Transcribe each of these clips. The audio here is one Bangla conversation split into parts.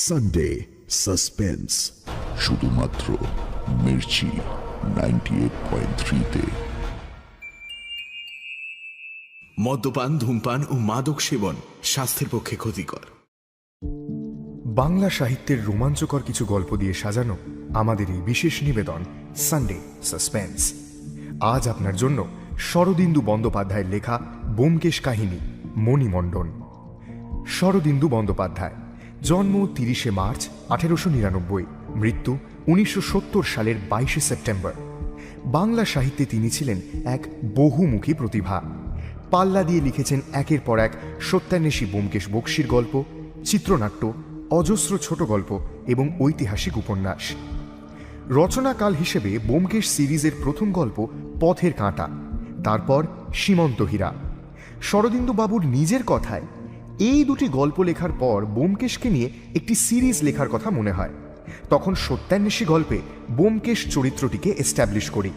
সানডে সাসপেন্স, শুধুমাত্র মির্চি 98.3-তে। মদ্যপান, ধূমপান ও মাদক সেবন স্বাস্থ্যের পক্ষে ক্ষতিকর। বাংলা সাহিত্যের রোমাঞ্চকর কিছু গল্প দিয়ে সাজানো আমাদের এই বিশেষ নিবেদন সানডে সাসপেন্স। আজ আপনার জন্য শরদিন্দু বন্দ্যোপাধ্যায়ের লেখা ব্যোমকেশ কাহিনী মণিমণ্ডন। শরদিন্দু বন্দ্যোপাধ্যায়, জন্ম 30শে মার্চ 1899, মৃত্যু 1970 সালের 22শে সেপ্টেম্বর। বাংলা সাহিত্যে তিনি ছিলেন এক বহুমুখী প্রতিভা। পাল্লা দিয়ে লিখেছেন একের পর এক সত্যান্বেষী ব্যোমকেশ বক্সীর গল্প, চিত্রনাট্য, অজস্র ছোট গল্প এবং ঐতিহাসিক উপন্যাস। রচনাকাল হিসেবে ব্যোমকেশ সিরিজের প্রথম গল্প পথের কাঁটা, তারপর সীমন্ত হীরা। শরদিন্দু বাবুর নিজের কথায়, এই দুটি গল্প লেখার পর ব্যোমকেশকে নিয়ে একটি সিরিজ লেখার কথা মনে হয়। তখন সত্যান্বেষী গল্পে ব্যোমকেশ চরিত্রটিকে এস্টাবলিশ করি।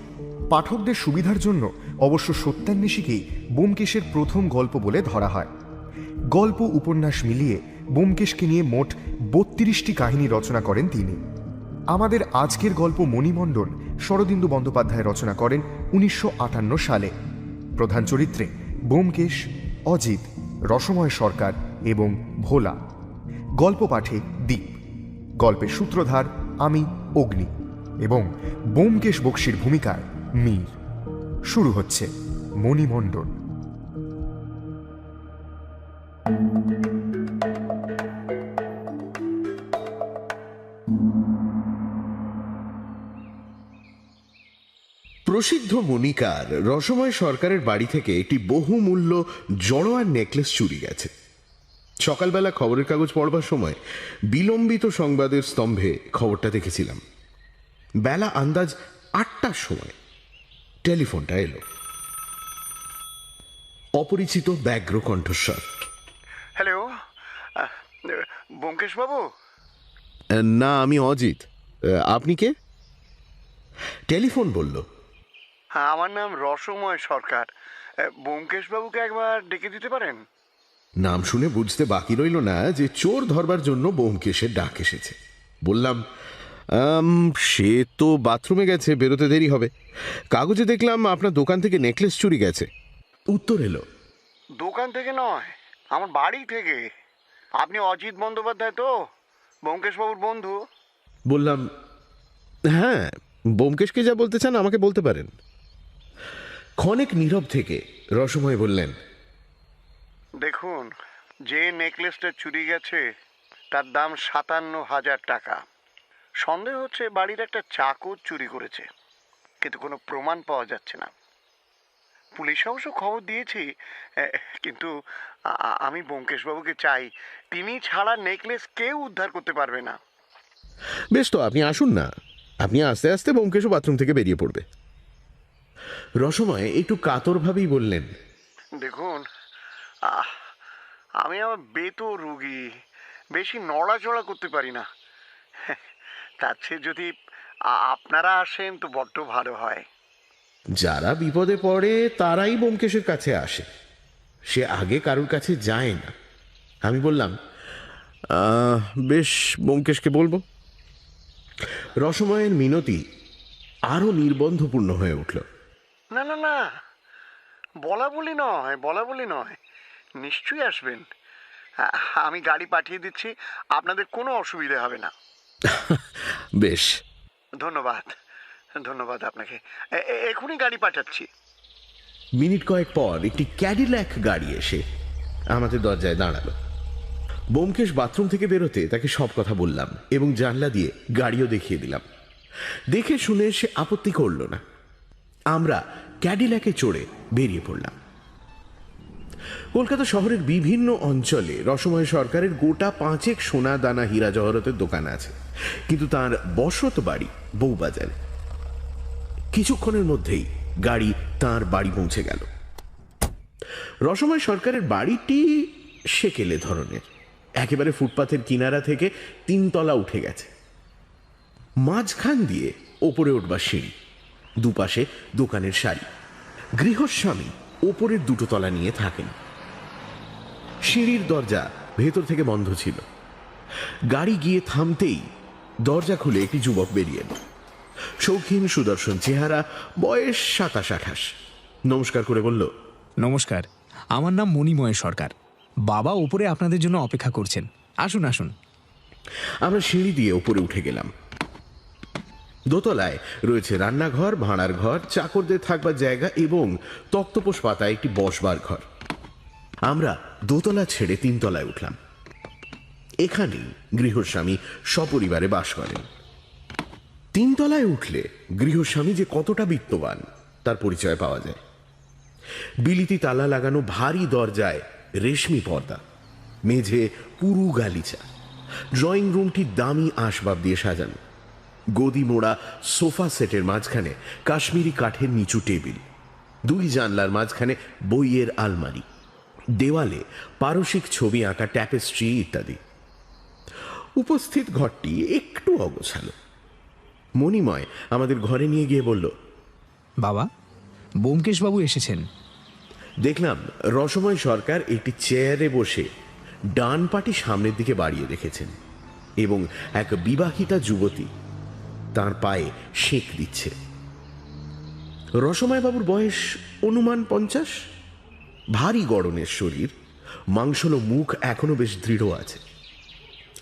পাঠকদের সুবিধার জন্য অবশ্য সত্যান্বেষীকেই ব্যোমকেশের প্রথম গল্প বলে ধরা হয়। গল্প উপন্যাস মিলিয়ে ব্যোমকেশকে নিয়ে মোট 32টি কাহিনী রচনা করেন তিনি। আমাদের আজকের গল্প মণিমণ্ডন শরদিন্দু বন্দ্যোপাধ্যায় রচনা করেন 1958 সালে। প্রধান চরিত্রে ব্যোমকেশ, অজিত, রসময় সরকার এবং ভোলা। গল্প পাঠে দীপ, গল্পের সূত্রধার আমি অগ্নি এবং ব্যোমকেশ বক্সীর ভূমিকায় মীর। শুরু হচ্ছে মণিমণ্ডন। প্রসিদ্ধ মণিকার রসময় সরকারের বাড়ি থেকে একটি বহুমূল্য জড়োয়ার নেকলেস চুরি গেছে। সকালবেলা খবরের কাগজ পড়বার সময় বিলম্বিত সংবাদের স্তম্ভে খবরটা দেখেছিলাম। বেলা আন্দাজ 8টার সময় টেলিফোনটা এলো। অপরিচিত ব্যগ্র কণ্ঠস্বর। হ্যালো, ব্যোমকেশ বাবু? না, আমি অজিত। আপনি কে? টেলিফোন বলল। হ্যাঁ, আমার নাম রসময় সরকার। ব্যোমকেশ বাবুকে একবার ডেকে দিতে পারেন? নাম শুনে বুঝতে বাকি রইল না যে চোর ধরবার জন্য ব্যোমকেশের ডাক এসেছে। বললাম, সে তো বাথরুমে গেছে, বেরোতে দেরি হবে। কাগজে দেখলাম আপনার দোকান থেকে নেকলেস চুরি গেছে। উত্তর এলো, দোকান থেকে নয়, আমার বাড়ি থেকে। আপনি অজিত বন্দ্যোপাধ্যায় তো, ব্যোমকেশ বাবুর বন্ধু? বললাম, হ্যাঁ, ব্যোমকেশকে যা বলতে চান আমাকে বলতে পারেন। ক্ষণেক নীরব থেকে রসময় বললেন, দেখুন, যে নেকলেসটা চুরি গেছে তার দাম 57,000 টাকা। সন্দেহ হচ্ছে বাড়ির একটা চাকর চুরি করেছে, কিন্তু কোনো প্রমাণ পাওয়া যাচ্ছে না। পুলিশ অবশ্য খবর দিয়েছি, কিন্তু আমি ব্যোমকেশবাবুকে চাই। তিনি ছাড়া নেকলেস কেউ উদ্ধার করতে পারবে না। বেশ, তো আপনি আসুন না। আপনি আস্তে আস্তে ব্যোমকেশও বাথরুম থেকে বেরিয়ে পড়বে। রসময় একটু কাতরভাবেই বললেন, দেখুন, আমি আমার বেতো রুগী, বেশি নড়াচড়া করতে পারি না। তার চেয়ে যদি আপনারা আসেন তো বড্ড ভালো হয়। যারা বিপদে পড়ে তারাই ব্যোমকেশের কাছে আসে, সে আগে কারোর কাছে যায় না। আমি বললাম, বেশ, ব্যোমকেশকে বলবো। রসময়ের মিনতি আরো নির্বন্ধপূর্ণ হয়ে উঠল। না না না, বলা বলি নয়, নিশ্চয়ই আসবেন। আমি গাড়ি পাঠিয়ে দিচ্ছি, আপনাদের কোনো অসুবিধা হবে না। বেশ, ধন্যবাদ আপনাকে। এখনই গাড়ি পাঠাচ্ছি। মিনিট কয়েক পর একটি ক্যাডিল্যাক গাড়ি এসে আমাদের দরজায় দাঁড়ালো। ব্যোমকেশ বাথরুম থেকে বেরোতে তাকে সব কথা বললাম এবং জানলা দিয়ে গাড়িও দেখিয়ে দিলাম। দেখে শুনে সে আপত্তি করল না। আমরা ক্যাডিল্যাকে চড়ে বেরিয়ে পড়লাম। কলকাতা শহরের বিভিন্ন অঞ্চলে রসময় সরকারের গোটা 5 সোনা দানা হীরা জহরতের দোকান আছে, কিন্তু তার বসত বাড়ি বউবাজারে। কিছুক্ষণের মধ্যেই গাড়ি তার বাড়ি পৌঁছে গেল। রসময় সরকারের বাড়িটি সেকেলে ধরনের, একেবারে ফুটপাথের কিনারা থেকে 3 তলা উঠে গেছে। মাঝখান দিয়ে ওপরে উঠবার সিঁড়ি, দুপাশে দোকানের সারি। গৃহস্বামী ওপরের 2 তলা নিয়ে থাকেন। সিঁড়ির দরজা ভেতর থেকে বন্ধ ছিল। গাড়ি গিয়ে থামতেই দরজা খুলে একটি যুবক বেরিয়ে এলো। শৌখিন সুদর্শন চেহারা, বয়স 27-28। নমস্কার করে বলল, নমস্কার, আমার নাম মণিময় সরকার। বাবা ওপরে আপনাদের জন্য অপেক্ষা করছেন, আসুন আসুন। আমরা সিঁড়ি দিয়ে উপরে উঠে গেলাম। দোতলায় রয়েছে রান্নাঘর, ভাঁড়ার ঘর, চাকরদের থাকবার জায়গা এবং তক্তপোষ পাতায় একটি বসবার ঘর। আমরা দোতলা ছেড়ে 3 তলায় উঠলাম। এখানেই গৃহস্বামী সপরিবারে বাস করেন। 3 তলায় উঠলে গৃহস্বামী যে কতটা বিত্তবান তার পরিচয় পাওয়া যায়। বিলিতি তালা লাগানো ভারী দরজায় রেশমি পর্দা, মেঝে পুরু গালিচা, ড্রয়িং রুমটি দামি আসবাব দিয়ে সাজানো। গদি মোড়া সোফা সেটের মাঝখানে কাশ্মীরি কাঠের নিচু টেবিল, 2 জানলার মাঝখানে বইয়ের আলমারি, দেওয়ালে পারসিক ছবি আঁকা ট্যাপেস্ট্রি ইত্যাদি। উপস্থিত ঘরটি একটু অগোছালো। মণিময় আমাদের ঘরে নিয়ে গিয়ে বলল, বাবা, ব্যোমকেশবাবু এসেছেন। দেখলাম রসময় সরকার একটি চেয়ারে বসে ডান পাটি সামনের দিকে বাড়িয়ে রেখেছেন এবং এক বিবাহিতা যুবতী তার পায়ে সেঁক দিচ্ছে। রসময় বাবুর বয়স অনুমান 50। ভারী গড়নের শরীর, মাংসলো মুখ এখনো বেশ দৃঢ় আছে।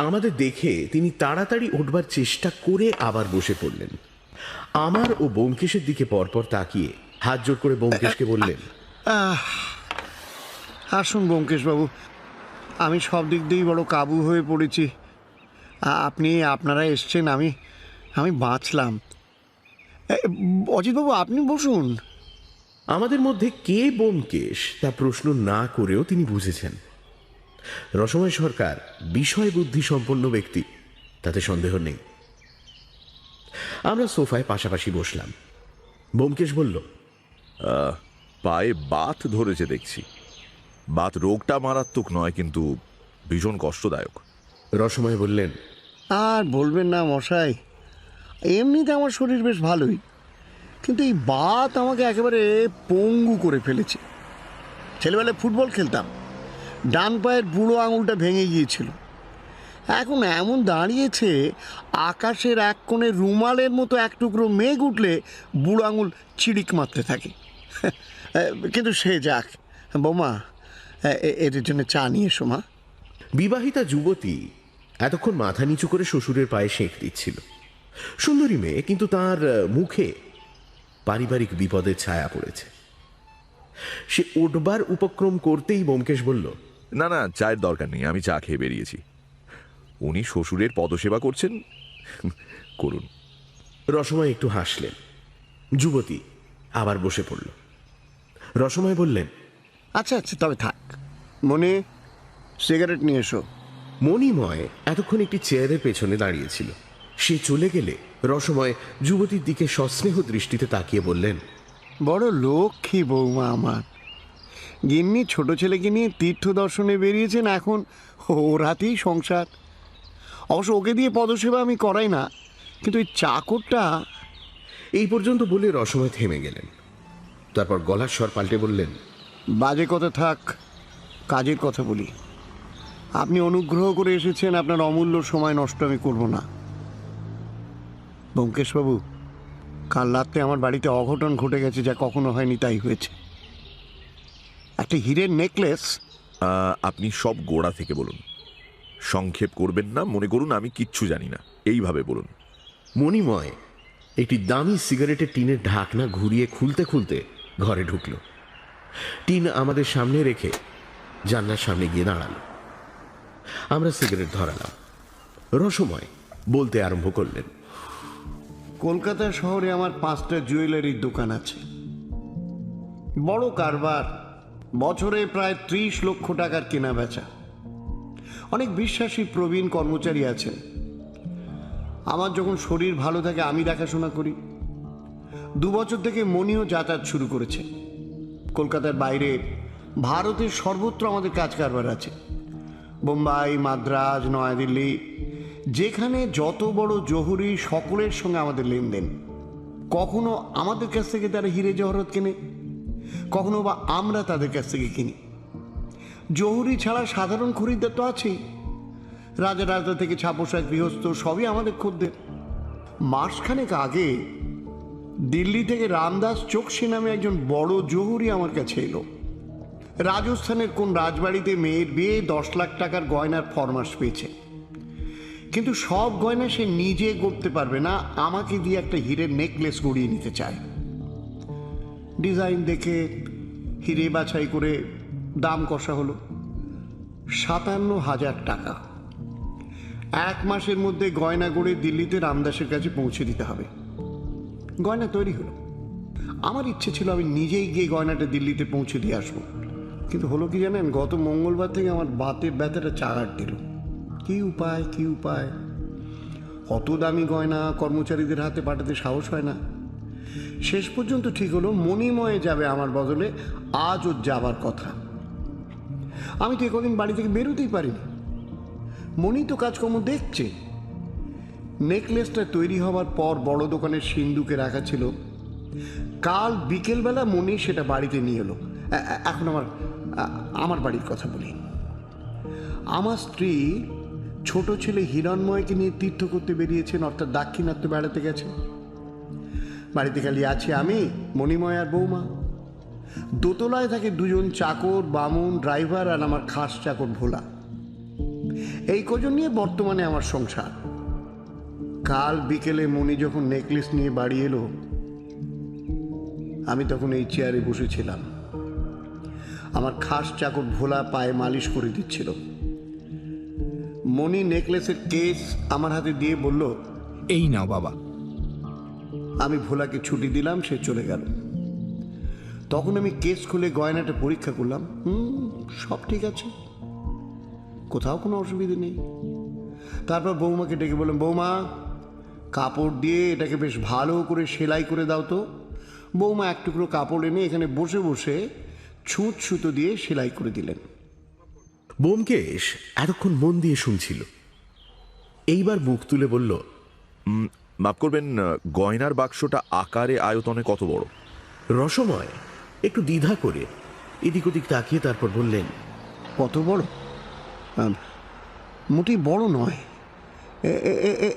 আমাদের দেখে তিনি তাড়াতাড়ি উঠবার চেষ্টা করে আবার বসে পড়লেন। আমার ও ব্যোমকেশের দিকে পরপর তাকিয়ে হাত জোড় করে ব্যোমকেশকে বললেন, আসুন ব্যোমকেশবাবু, আমি সব দিক দিয়েই বড় কাবু হয়ে পড়েছি। আপনারা এসছেন, আমি বাঁচলাম। অজিতবাবু, আপনি বসুন। আমাদের মধ্যে কে ব্যোমকেশ তা প্রশ্ন না করেও তিনি বুঝেছেন। রসময় সরকার বিষয় বুদ্ধি সম্পন্ন ব্যক্তি, তাতে সন্দেহ নেই। আমরা সোফায় পাশাপাশি বসলাম। ব্যোমকেশ বলল, পায়ে বাত ধরেছে দেখছি। বাত রোগটা মারাত্মক নয়, কিন্তু ভীষণ কষ্টদায়ক। রসময় বললেন, আর বলবেন না মশাই, এমনিতে আমার শরীর বেশ ভালোই, কিন্তু এই বাত আমাকে একেবারে পঙ্গু করে ফেলেছে। ছেলেবেলায় ফুটবল খেলতাম, ডান পায়ের বুড়ো আঙুলটা ভেঙে গিয়েছিল। এখন এমন দাঁড়িয়েছে, আকাশের এক কোণে রুমালের মতো এক টুকরো মেঘ উঠলে বুড়ো আঙুল চিড়িক মারতে থাকে। কিন্তু সে যাক। বৌমা, এদের জন্য চা নিয়ে এসো মা। বিবাহিতা যুবতী এতক্ষণ মাথা নিচু করে শ্বশুরের পায়ে সেঁক দিচ্ছিল। সুন্দরী মেয়ে, কিন্তু তার মুখে পারিবারিক বিপদের ছায়া পড়েছে। সে উঠবার উপক্রম করতেই ব্যোমকেশ বলল, না না, চায়ের দরকার নেই, আমি চা খেয়ে বেরিয়েছি। উনি শ্বশুরের পদসেবা করছেন, করুন। রসময় একটু হাসলেন। যুবতী আবার বসে পড়ল। রসময় বললেন, আচ্ছা আচ্ছা, তবে থাক। মনে সিগারেট নিয়ে এসো। মণিময় এতক্ষণ একটি চেয়ারের পেছনে দাঁড়িয়েছিল। সে চলে গেলে রসময় যুবতীর দিকে সস্নেহ দৃষ্টিতে তাকিয়ে বললেন, বড় লক্ষ্মী বৌমা আমার। গিন্নি ছোট ছেলেকে নিয়ে তীর্থ দর্শনে বেরিয়েছেন, এখন ওর হাতেই সংসার। অবশ্য ওকে দিয়ে পদসেবা আমি করাই না, কিন্তু এই চাকরটা। এই পর্যন্ত বলে রসময় থেমে গেলেন। তারপর গলার স্বর পাল্টে বললেন, বাজে কথা থাক, কাজের কথা বলি। আপনি অনুগ্রহ করে এসেছেন, আপনার অমূল্য সময় নষ্ট আমি করব না। ব্যোমকেশবাবু, কাল রাত্রে আমার বাড়িতে অঘটন ঘটে গেছে, যা কখনো হয়নি তাই হয়েছে। একটা হীরের নেকলেস। আপনি সব গোড়া থেকে বলুন, সংক্ষেপ করবেন না। মনে করুন আমি কিচ্ছু জানি না, এইভাবে বলুন। মণিময় একটি দামি সিগারেটের টিনের ঢাকনা ঘুরিয়ে খুলতে খুলতে ঘরে ঢুকল। টিন আমাদের সামনে রেখে জানলার সামনে গিয়ে দাঁড়ালো। আমরা সিগারেট ধরালাম। রসময় বলতে আরম্ভ করলেন, কলকাতা শহরে আমার 5টা জুয়েলারির দোকান আছে। বড় কারবার, বছরে প্রায় 30 লক্ষ টাকার কেনা বেচা। অনেক বিশ্বাসী প্রবীণ কর্মচারী আছেন। আমার যখন শরীর ভালো থাকে আমি দেখাশোনা করি। 2 বছর থেকে মনিও যাতায়াত শুরু করেছে। কলকাতার বাইরে ভারতের সর্বত্র আমাদের কাজ কারবার আছে। বোম্বাই, মাদ্রাজ, নয়াদিল্লি, যেখানে যত বড় জহুরি সকলের সঙ্গে আমাদের লেনদেন। কখনো আমাদের কাছ থেকে তারা হিরে জহরত কেনে, কখনো বা আমরা তাদের কাছ থেকে কিনি। জহুরি ছাড়া সাধারণ খরিদ্দার তো আছেই। রাজা থেকে ছাপোষা গৃহস্থ সবই আমাদের খদ্দের। মাসখানেক আগে দিল্লি থেকে রামদাস চোকসি নামে একজন বড় জহুরি আমার কাছে এলো। রাজস্থানের কোন রাজবাড়িতে মেয়ের বিয়ে 10 লাখ টাকার গয়নার ফরমাশ পেয়েছে, কিন্তু সব গয়না সে নিজে গড়তে পারবে না, আমাকে দিয়ে একটা হীরের নেকলেস গড়িয়ে নিতে চায়। ডিজাইন দেখে হিরে বাছাই করে দাম কষা হলো 57,000 টাকা। 1 মাসের মধ্যে গয়না গড়ে দিল্লিতে রামদাসের কাছে পৌঁছে দিতে হবে। গয়না তৈরি হলো। আমার ইচ্ছে ছিল আমি নিজেই গিয়ে গয়নাটা দিল্লিতে পৌঁছে দিয়ে আসবো, কিন্তু হলো কি জানেন, গত মঙ্গলবার থেকে আমার বাতের ব্যথাটা চাগার দিল। কি উপায়, অত দামি গয়না কর্মচারীদের হাতে পাঠাতে সাহস হয় না। শেষ পর্যন্ত ঠিক হলো মণিময়ে যাবে আমার বদলে, আজ ওর যাবার কথা। আমি তো একদিন বাড়ি থেকে বেরোতেই পারিনি। মণি তো কাজকর্ম দেখছে। নেকলেসটা তৈরি হওয়ার পর বড় দোকানের সিন্ধুকে রাখা ছিল। কাল বিকেলবেলা মণি সেটা বাড়িতে নিয়ে এলো। এখন আমার বাড়ির কথা বলি। আমার স্ত্রী ছোট ছেলে হিরণময়কে নিয়ে তীর্থ করতে বেরিয়েছেন, অর্থাৎ দাক্ষিণাত্য বেড়াতে গেছেন। বাড়িতে খালি আছে আমি, মণিময় আর বৌমা। দোতলায় থাকে 2জন চাকর, বামুন, ড্রাইভার আর আমার খাস চাকর ভোলা। এই কজন নিয়ে বর্তমানে আমার সংসার। কাল বিকেলে মণি যখন নেকলেস নিয়ে বাড়ি এলো, আমি তখন এই চেয়ারে বসেছিলাম। আমার খাস চাকর ভোলা পায়ে মালিশ করে দিচ্ছিল। মণি নেকলেসের কেস আমার হাতে দিয়ে বলল, এই নাও বাবা। আমি ভোলাকে ছুটি দিলাম, সে চলে গেল। তখন আমি কেস খুলে গয়নাটা পরীক্ষা করলাম। সব ঠিক আছে, কোথাও কোনো অসুবিধে নেই। তারপর বৌমাকে ডেকে বললাম, বৌমা কাপড় দিয়ে এটাকে বেশ ভালো করে সেলাই করে দাও তো। বৌমা এক টুকরো কাপড় এনে এখানে বসে বসে ছুঁচ সুতো দিয়ে সেলাই করে দিলেন। ব্যোমকেশ এতক্ষণ মন দিয়ে শুনছিল, এইবার মুখ তুলে বলল, মাফ করবেন, গয়নার বাক্সটা আকারে আয়তনে কত বড়? রসময় একটু দ্বিধা করে এদিক ওদিক তাকিয়ে তারপর বললেন, কত বড়? মোটেই বড় নয়।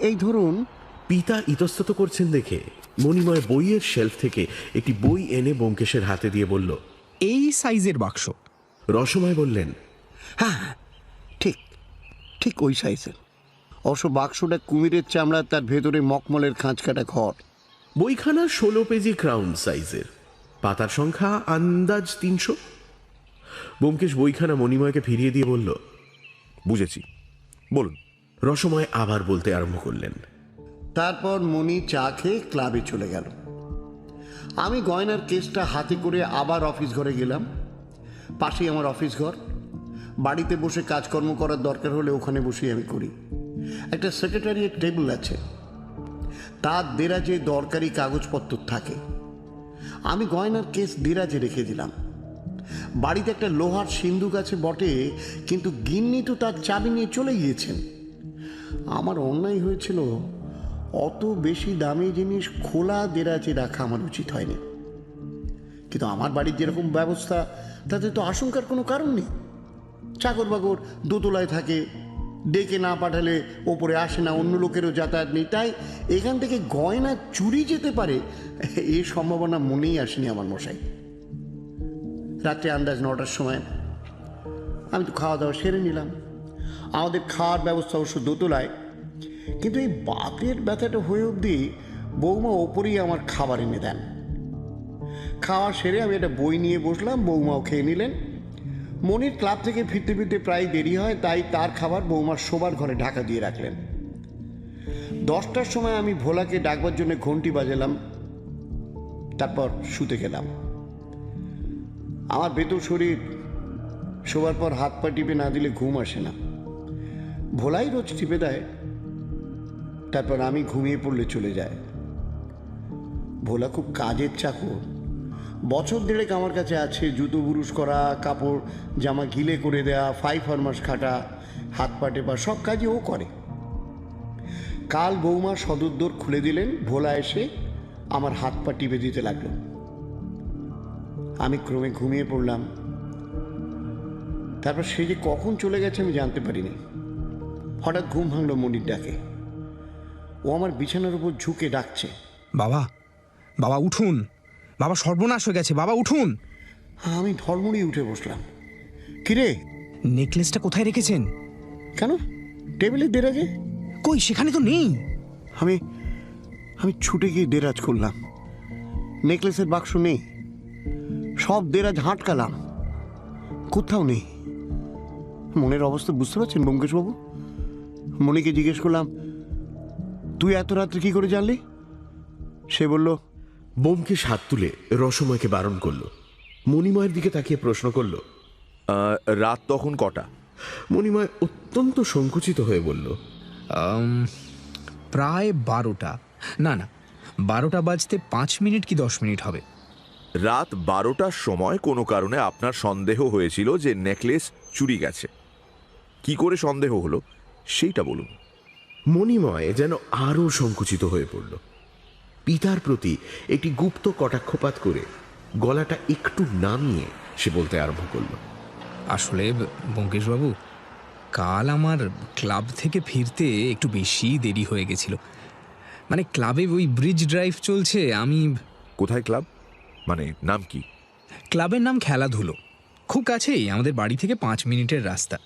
এই ধরুন। পিতা ইতস্তত করছেন দেখে মণিময় বইয়ের শেলফ থেকে একটি বই এনে ব্যোমকেশের হাতে দিয়ে বলল, এই সাইজের বাক্স। রসময় বললেন, হ্যাঁ, ঠিক ঠিক ওই সাইজের। অবশ্য বাক্সটা কুমিরের চামড়া, তার ভেতরে মকমলের খাঁচকাটা ঘর। বইখানা 16 পেজি ক্রাউন সাইজের, পাতার সংখ্যা আন্দাজ 300। ব্যোমকেশ বইখানা মণিময়কে ফিরিয়ে দিয়ে বলল, বুঝেছি, বলুন। রসময় আবার বলতে আরম্ভ করলেন, তারপর মণি চা খেয়ে ক্লাবে চলে গেল। আমি গয়নার কেসটা হাতে করে আবার অফিস ঘরে গেলাম। পাশেই আমার অফিস ঘর। বাড়িতে বসে কাজকর্ম করার দরকার হলে ওখানে বসেই আমি করি। একটা সেক্রেটারিয়েট টেবিল আছে, তার দেরাজে দরকারি কাগজপত্র থাকে। আমি গয়নার কেস দেরাজে রেখে দিলাম। বাড়িতে একটা লোহার সিন্ধুক আছে বটে, কিন্তু গিন্নি তো তার চাবি নিয়ে চলে গিয়েছেন। আমার অন্যায় হয়েছিল, অত বেশি দামি জিনিস খোলা দেরাজে রাখা আমার উচিত হয়নি। কিন্তু আমার বাড়ির যেরকম ব্যবস্থা, তাতে তো আশঙ্কার কোনো কারণ নেই। চাকর বাকর দোতলায় থাকে, ডেকে না পাঠালে ওপরে আসে না, অন্য লোকেরও যাতায়াত নেই। তাই এখান থেকে গয়না চুরি যেতে পারে এই সম্ভাবনা মনেই আসেনি আমার মশাই। রাত্রে আন্দাজ 9টার সময় আমি তো খাওয়া দাওয়া সেরে নিলাম। আমাদের খাওয়ার ব্যবস্থা অবশ্য দোতলায়, কিন্তু এই বাতের ব্যথাটা হয়ে অবধি বৌমা ওপরেই আমার খাবার এনে দেন। খাওয়া সেরে আমি একটা বই নিয়ে বসলাম, বৌমাও খেয়ে নিলেন। মনির ক্লাব থেকে ফিরতে ফিরতে প্রায় দেরি হয়, তাই তার খাবার বৌমার শোবার ঘরে ঢাকা দিয়ে রাখলেন। 10টার সময় আমি ভোলাকে ডাকবার জন্য ঘন্টি বাজালাম, তারপর শুতে গেলাম। আমার বেতর শরীর, শোবার পর হাত পা টিপে না দিলে ঘুম আসে না। ভোলাই রোজ টিপে দেয়, তারপর আমি ঘুমিয়ে পড়লে চলে যায়। ভোলা খুব কাজের চাকর, বছর দেড়েক আমার কাছে আছে। জুতো বুরুষ করা, কাপড় জামা গিলে করে দেয়া, 5 ফরমাস খাটা, হাত পা টেপা, সব কাজই ও করে। কাল বৌমা সদর দোর খুলে দিলেন, ভোলা এসে আমার হাত পা টিপে দিতে লাগলো। আমি ক্রমে ঘুমিয়ে পড়লাম। তারপর সে যে কখন চলে গেছে আমি জানতে পারিনি। হঠাৎ ঘুম ভাঙলো মনির ডাকে। ও আমার বিছানার উপর ঝুঁকে ডাকছে। বাবা, বাবা উঠুন, বাবা সর্বনাশ হয়ে গেছে, বাবা উঠুন। আমি ধর্মড়ি উঠে বসলাম। কিরে, নেকলেসটা কোথায় রেখেছেন? কেন? টেবিলে দেরাজে। কই, সেখানে তো নেই। আমি আমি ছুটে গিয়ে দেরাজ খুললাম। নেকলেসের বাক্স নেই। সব দেরাজ হাঁটকালাম, কোথাও নেই। মনের অবস্থা বুঝতে পারছেন ব্যোমকেশবাবু? মনিকে জিজ্ঞেস করলাম, তুই এত রাত্রে কি করে জানলি? সে বলল, ব্যোমকেশ হাত তুলে রসময়কে বারণ করলো। মণিময়ের দিকে তাকিয়ে প্রশ্ন করলো। রাত তখন কটা? মণিময় অত্যন্ত সংকুচিত হয়ে বলল, প্রায় 12টা। না না, 12টা বাজতে 5 মিনিট কি 10 মিনিট হবে। রাত 12টার সময় কোনো কারণে আপনার সন্দেহ হয়েছিল যে নেকলেস চুরি গেছে। কি করে সন্দেহ হলো সেইটা বলুন। মণিময় যেন আরো সংকুচিত হয়ে পড়ল। পিতার প্রতি একটি গুপ্ত কটাক্ষপাত করে গলাটা একটু নামিয়ে সে বলতে আরম্ভ করলো। আসলে ব্যোমকেশবাবু, কাল আমার ক্লাব থেকে ফিরতে একটু বেশি দেরি হয়ে গেছিল। মানে ক্লাবে ওই ব্রিজ ড্রাইভ চলছে। আমি কোথায় ক্লাব? মানে নাম কি? ক্লাবের নাম খেলাধুলো। খুব কাছেই, আমাদের বাড়ি থেকে 5 মিনিটের রাস্তা।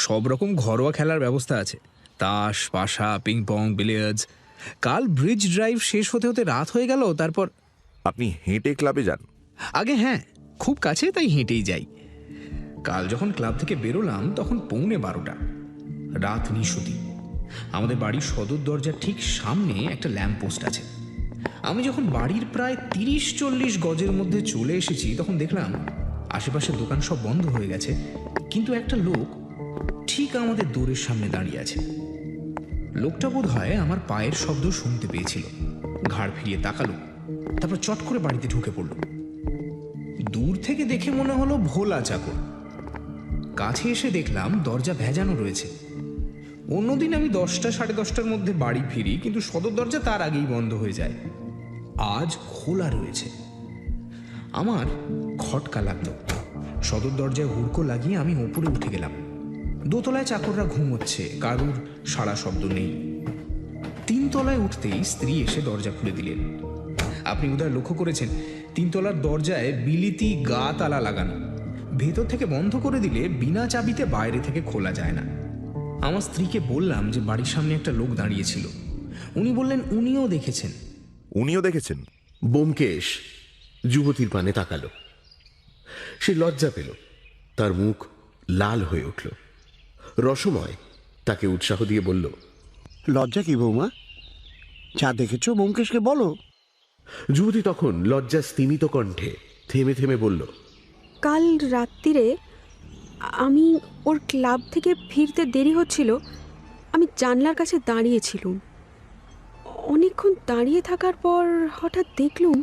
সব রকম ঘরোয়া খেলার ব্যবস্থা আছে, তাস, পাশা, পিং পং, বিলিয়ার্ডস। কাল ব্রিজ ড্রাইভ শেষ হতে হতে রাত হয়ে গেল। তারপর আপনি হেঁটে ক্লাবে যান? আগে হ্যাঁ, খুব কাছে, তাই হেঁটেই যাই। কাল যখন ক্লাব থেকে বেরোলাম তখন 12:15। রাত নিশুতি। আমাদের বাড়ির সদর দরজার ঠিক সামনে একটা ল্যাম্প পোস্ট আছে। আমি যখন বাড়ির প্রায় 30-40 গজের মধ্যে চলে এসেছি তখন দেখলাম আশেপাশের দোকান সব বন্ধ হয়ে গেছে, কিন্তু একটা লোক ঠিক আমাদের দোরের সামনে দাঁড়িয়ে আছে। লোকটা বোধ হয় আমার পায়ের শব্দ শুনতে পেয়েছিল। ঘাড় ফিরিয়ে তাকালো, তারপর চট করে বাড়িতে ঢুকে পড়ল। দূর থেকে দেখে মনে হলো ভোলা চাকর। কাছে এসে দেখলাম দরজা ভেজানো রয়েছে। অন্যদিন আমি 10টা সাড়ে 10টার মধ্যে বাড়ি ফিরি, কিন্তু সদর দরজা তার আগেই বন্ধ হয়ে যায়। আজ খোলা রয়েছে। আমার খটকা লাগলো। সদর দরজায় হুড়কো লাগিয়ে আমি ওপরে উঠে গেলাম। দোতলায় চাকররা ঘুমোচ্ছে, কারুর সাড়া শব্দ নেই। 3 তলায় উঠতেই স্ত্রী এসে দরজা খুলে দিলেন। আপনি বোধহয় লক্ষ্য করেছেন 3 তলার দরজায় বিলিতি গা তালা লাগানো। ভেতর থেকে বন্ধ করে দিলে বিনা চাবিতে বাইরে থেকে খোলা যায় না। আমার স্ত্রীকে বললাম যে বাড়ির সামনে একটা লোক দাঁড়িয়েছিল। উনি বললেন উনিও দেখেছেন। উনিও দেখেছেন? ব্যোমকেশ যুবতীর পানে তাকালো। সে লজ্জা পেল, তার মুখ লাল হয়ে উঠল। রসময় তাকে উৎসাহ দিয়ে বলল, লজ্জা কি বৌমা? যা দেখেছো ব্যোমকেশকে বলো। যুবতী তখন লজ্জা স্তিমিত কণ্ঠে থেমে থেমে বলল, কাল রাত্রিরে আমি ওর ক্লাব থেকে ফিরতে দেরি হচ্ছিল। আমি জানলার কাছে দাঁড়িয়েছিলাম। অনেকক্ষণ দাঁড়িয়ে থাকার পর হঠাৎ দেখলুম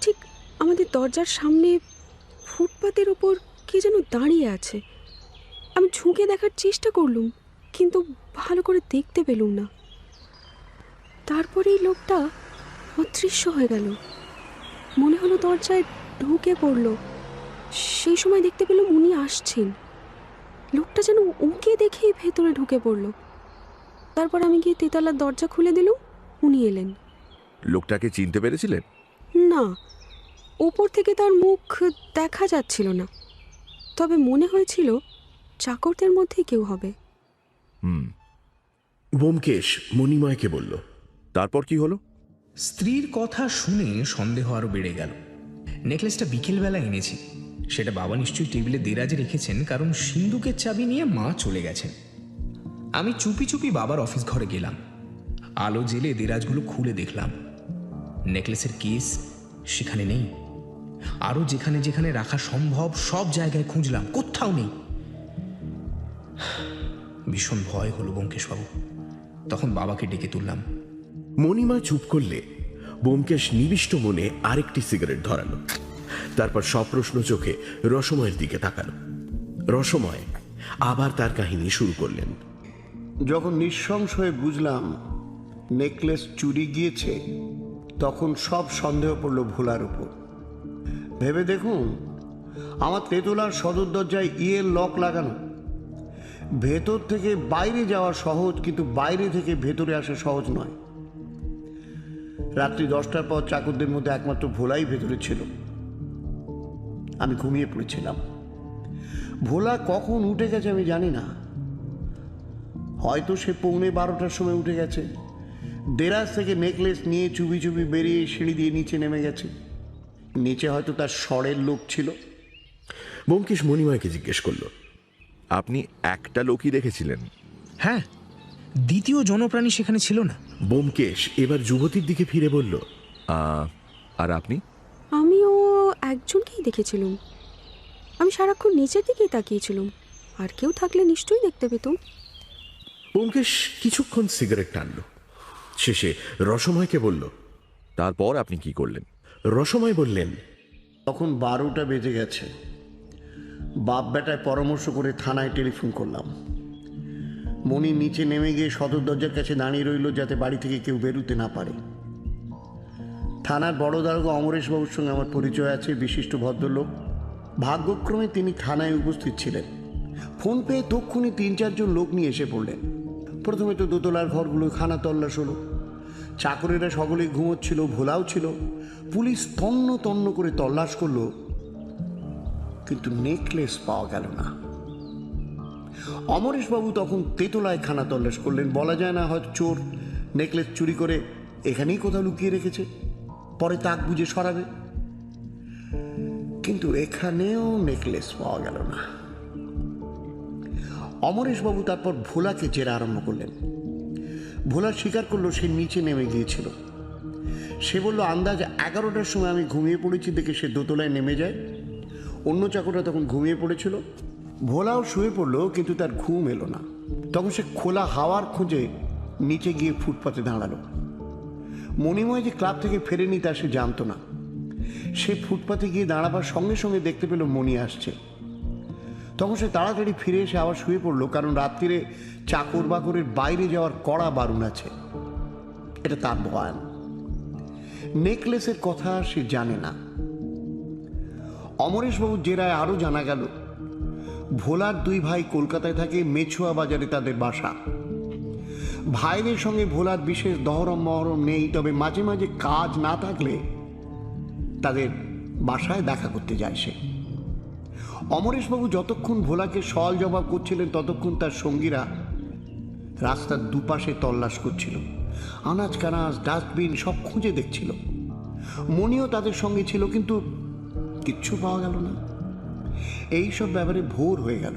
ঠিক আমাদের দরজার সামনে ফুটপাতের ওপর কে যেন দাঁড়িয়ে আছে। আমি ঝুঁকে দেখার চেষ্টা করলুম, কিন্তু ভালো করে দেখতে পেলুম না। তারপরেই লোকটা অদৃশ্য হয়ে গেল। মনে হলো দরজায় ঢুকে পড়ল। সেই সময় দেখতে পেলাম উনি আসছেন। লোকটা যেন ওকে দেখেই ভেতরে ঢুকে পড়ল। তারপর আমি গিয়ে তেতলার দরজা খুলে দিলুম, উনি এলেন। লোকটাকে চিনতে পেরেছিলেন? না, ওপর থেকে তার মুখ দেখা যাচ্ছিল না, তবে মনে হয়েছিল চাকরদের মধ্যে কেউ হবে। ব্যোমকেশ মণিময়কে বলল, তারপর কি হলো? স্ত্রীর কথা শুনে সন্দেহ আরো বেড়ে গেল। নেকলেসটা বিকেলবেলা এনেছি। সেটা বাবা নিশ্চয়ই টেবিলে দেরাজে রেখেছেন, কারণ সিন্দুকের চাবি নিয়ে মা চলে গেছেন। আমি চুপি চুপি বাবার অফিস ঘরে গেলাম। আলো জেলে দেরাজগুলো খুলে দেখলাম। নেকলেসের কেস সেখানে নেই। আরো যেখানে যেখানে রাখা সম্ভব সব জায়গায় খুঁজলাম, কোথাও নেই। ভীষণ ভয় হলো ব্যোমকেশবাবু। তখন বাবাকে ডেকে তুললাম। মণিময় চুপ করলে ব্যোমকেশ নিবিষ্ট মনে আরেকটি সিগারেট ধরালো। তারপর সপ্রশ্ন চোখে রসময়ের দিকে তাকালো। রসময় আবার তার কাহিনী শুরু করলেন। যখন নৃশংস হয়ে বুঝলাম নেকলেস চুরি গিয়েছে, তখন সব সন্দেহ পড়ল ভোলার উপর। ভেবে দেখুন, আমার তেতলার সদর দরজায় লক লাগানো। ভেতর থেকে বাইরে যাওয়া সহজ, কিন্তু বাইরে থেকে ভেতরে আসা সহজ নয়। রাত্রি 10টার পর চাকরদের মধ্যে একমাত্র ভোলাই ভেতরে ছিল। আমি ঘুমিয়ে পড়েছিলাম। ভোলা কখন উঠে গেছে আমি জানি না। হয়তো সে 12:15টার সময় উঠে গেছে, দেরাজ থেকে নেকলেস নিয়ে চুপি চুপি বেরিয়ে সিঁড়ি দিয়ে নিচে নেমে গেছে। নিচে হয়তো তার স্বরের লোক ছিল। ব্যোমকেশ মণিময়কে জিজ্ঞেস করলো, আপনি একটা লোকই দেখেছিলেন? হ্যাঁ, দ্বিতীয় জনপ্রাণী সেখানে ছিল না। ব্যোমকেশ এবার যুবতীর দিকে ফিরে বলল, আর আপনি? আমিও একজনকেই দেখেছিলাম। আমি সারাক্ষণ নিচের দিকেই তাকিয়েছিলাম। আর কেউ থাকলে নিশ্চয়ই দেখতে পেতাম। ব্যোমকেশ কিছুক্ষণ সিগারেট টানল, শেষে রসময়কে বলল। তারপর আপনি কি করলেন? রসময় বললেন, তখন 12টা বেজে গেছে। বাপ বেটায় পরামর্শ করে থানায় টেলিফোন করলাম। মণি নিচে নেমে গিয়ে সদর দরজার কাছে দাঁড়িয়ে রইল, যাতে বাড়ি থেকে কেউ বেরোতে না পারে। থানার বড় দারোগা অমরেশবাবুর সঙ্গে আমার পরিচয় আছে, বিশিষ্ট ভদ্রলোক। ভাগ্যক্রমে তিনি থানায় উপস্থিত ছিলেন। ফোন পেয়ে তক্ষুনি 3-4 জন লোক নিয়ে এসে পড়লেন। প্রথমে তো দোতলার ঘরগুলো খানা তল্লাশ হলো। চাকরেরা সকলেই ঘুমোচ্ছিল, ভোলাও ছিল। পুলিশ তন্ন তন্ন করে তল্লাশ করলো, কিন্তু নেকলেস পাওয়া গেল না। অমরেশবাবু তখন তেতলায় খানা তল্লাশ করলেন। বলা যায় না, হয়তো চোর নেকলেস চুরি করে এখানেই কোথাও লুকিয়ে রেখেছে, পরে তাক বুঝে সরাবে। কিন্তু এখানেও নেকলেস পাওয়া গেল না। অমরেশবাবু তারপর ভোলাকে জেরা আরম্ভ করলেন। ভোলা স্বীকার করলো সে নিচে নেমে গিয়েছিল। সে বলল, আন্দাজ 11টার সময় আমি ঘুমিয়ে পড়েছি দেখে সে দোতলায় নেমে যায়। অন্য চাকররা তখন ঘুমিয়ে পড়েছিল। ভোলাও শুয়ে পড়লো, কিন্তু তার ঘুম এলো না। তখন সে খোলা হাওয়ার খোঁজে নিচে গিয়ে ফুটপাতে দাঁড়ালো। মণিময় যে ক্লাব থেকে ফেরেনি তা সে জানতো না। সে ফুটপাতে গিয়ে দাঁড়াবার সঙ্গে সঙ্গে দেখতে পেল মণি আসছে। তখন সে তাড়াতাড়ি ফিরে এসে আবার শুয়ে পড়লো, কারণ রাত্রিরে চাকর বাকরের বাইরে যাওয়ার কড়া বারণ আছে। এটা তার ভয়ান। নেকলেসের কথা সে জানে না। অমরেশবাবুর জেরায় আরও জানা গেল, ভোলার 2 ভাই কলকাতায় থাকে, মেছুয়া বাজারে তাদের বাসা। ভাইদের সঙ্গে ভোলার বিশেষ দহরম মহরম নেই, তবে মাঝে মাঝে কাজ না থাকলে তাদের বাসায় দেখা করতে যায় সে। অমরেশবাবু যতক্ষণ ভোলাকে সওয়াল জবাব করছিলেন, ততক্ষণ তার সঙ্গীরা রাস্তার দুপাশে তল্লাশ করছিল। আনাজ কানাজ, ডাস্টবিন সব খুঁজে দেখছিল। মণিও তাদের সঙ্গে ছিল, কিন্তু কিচ্ছু পাওয়া গেল না। এই সব ব্যাপারে ভোর হয়ে গেল।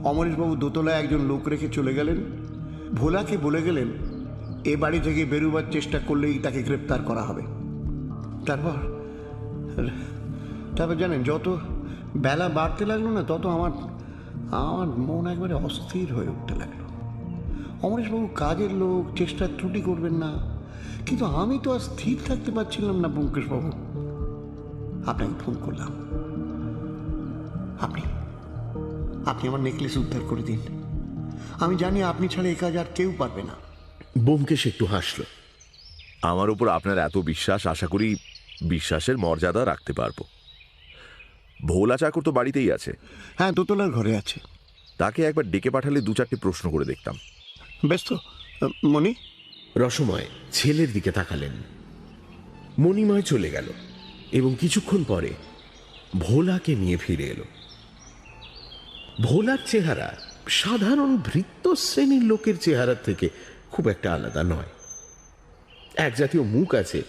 অমরেশবাবু দোতলায় একজন লোক রেখে চলে গেলেন। ভোলাকে বলে গেলেন, এ বাড়ি থেকে বেরোবার চেষ্টা করলেই তাকে গ্রেপ্তার করা হবে। তারপর জানেন, যত বেলা বাড়তে লাগলো না, তত আমার মন একবারে অস্থির হয়ে উঠতে লাগলো। অমরেশবাবু কাজের লোক, চেষ্টার ত্রুটি করবেন না, কিন্তু আমি তো আর স্থির থাকতে পারছিলাম না। ব্যোমকেশবাবু, আপনাকে ফোন করলাম। আপনি আমার নেকলেস উদ্ধার করে দিন। আমি জানি আপনি ছাড়া এ কাজ আর কেউ পারবে না। ব্যোমকেশ একটু হাসল। আমার উপর আপনার এত বিশ্বাস, আশা করি বিশ্বাসের মর্যাদা রাখতে পারবো। ভোলা চাকর তো বাড়িতেই আছে? হ্যাঁ, দোতলার ঘরে আছে। তাকে একবার ডেকে পাঠালে 2-4টে প্রশ্ন করে দেখতাম। বেশ তো, মণি। রসময় ছেলের দিকে তাকালেন। মণিময় চলে গেল এবং কিছুক্ষণ পরে ভোলাকে নিয়ে ফিরে এলো। ভোলার চেহারা সাধারণ ভৃত্য শ্রেণীর লোকের চেহারার থেকে খুব একটা আলাদা নয়। এক জাতীয় মুখ আছে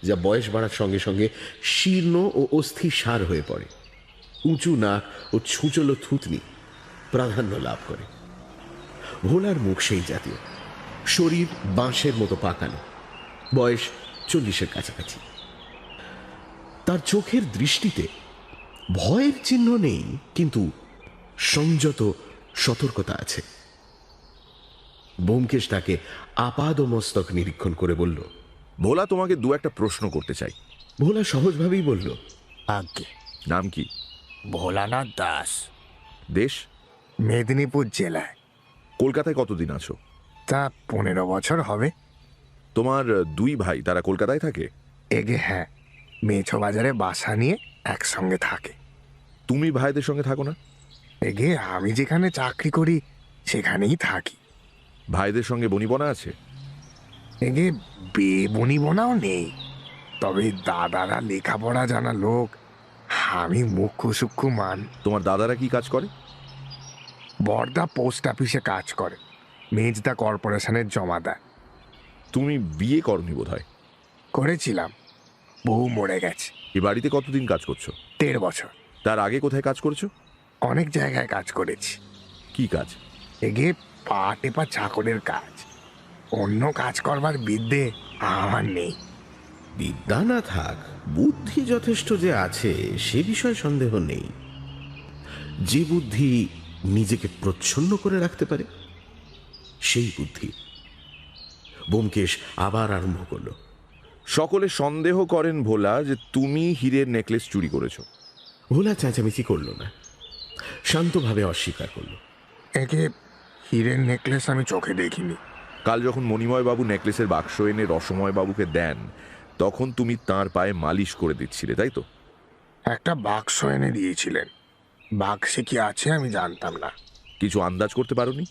যা বয়স বাড়ার সঙ্গে সঙ্গে শীর্ণ ও অস্থি সার হয়ে পড়ে। উঁচু নাক ও ছুঁচলো থুতনি প্রাধান্য লাভ করে। ভোলার মুখ সেই জাতীয়, শরীর বাঁশের মতো পাকানো, বয়স 40-এর কাছাকাছি। তার চোখের দৃষ্টিতে ভয়ের চিহ্ন নেই, কিন্তু সংযত সতর্কতা আছে। ব্যোমকেশ তাকে আপাদমস্তক নিরীক্ষণ করে বলল, ভোলা, তোমাকে 2-1টা প্রশ্ন করতে চাই। ভোলা সহজভাবেই বলল, আজ্ঞে। নাম কি? ভোলানাথ দাস। দেশ? মেদিনীপুর জেলায়। কলকাতায় কতদিন আছো? তা 15 বছর হবে। তোমার 2 ভাই, তারা কলকাতায় থাকে? এগে হ্যাঁ, মেছো বাজারে বাসা নিয়ে একসঙ্গে থাকে। তুমি ভাইদের সঙ্গে থাকো না? এগে আমি যেখানে চাকরি করি সেখানেই থাকি। ভাইদের সঙ্গে বনিবনা আছে? এগে বনিবনাও নেই, তবে দাদারা লেখাপড়া জানা লোক, আমি মুখ্য সূক্ষ্ম মান। তোমার দাদারা কি কাজ করে? বর্দা পোস্ট অফিসে কাজ করে, মেজদা কর্পোরেশনের জমাদার। তুমি বিয়ে করনি বোধ হয়? করেছিলাম, বউ মরে গেছে। এ বাড়িতে কতদিন কাজ করছো? 13 বছর। তার আগে কোথায় কাজ করেছো? অনেক জায়গায় কাজ করেছি। কি কাজ? এগে পা টেপা চাকরের কাজ, অন্য কাজ করবার বিদ্যে আমার নেই। বিদ্যা না থাক, বুদ্ধি যথেষ্ট যে আছে সে বিষয়ে সন্দেহ নেই। যে বুদ্ধি নিজেকে প্রচ্ছন্ন করে রাখতে পারে সেই বুদ্ধি। ব্যোমকেশ আবার আরম্ভ করল। সকলে সন্দেহ করেন ভোলা যে তুমি হীরের নেকলেস চুরি করেছো। ভোলা চেঁচামেচি করল না, শান্তভাবে অস্বীকার করল। একে হীরের নেকলেস আমি চোখে দেখিনি। কাল যখন মণিময় বাবু নেকলেসের বাক্স এনে রসময় বাবুকে দেন, তখন তুমি তার পায়ে মালিশ করে দিচ্ছিলে, তাই তো? একটা বাক্স এনে দিয়েছিলেন, বাক্সে কি আছে আমি জানতাম না। কিছু আন্দাজ করতে পারোনি?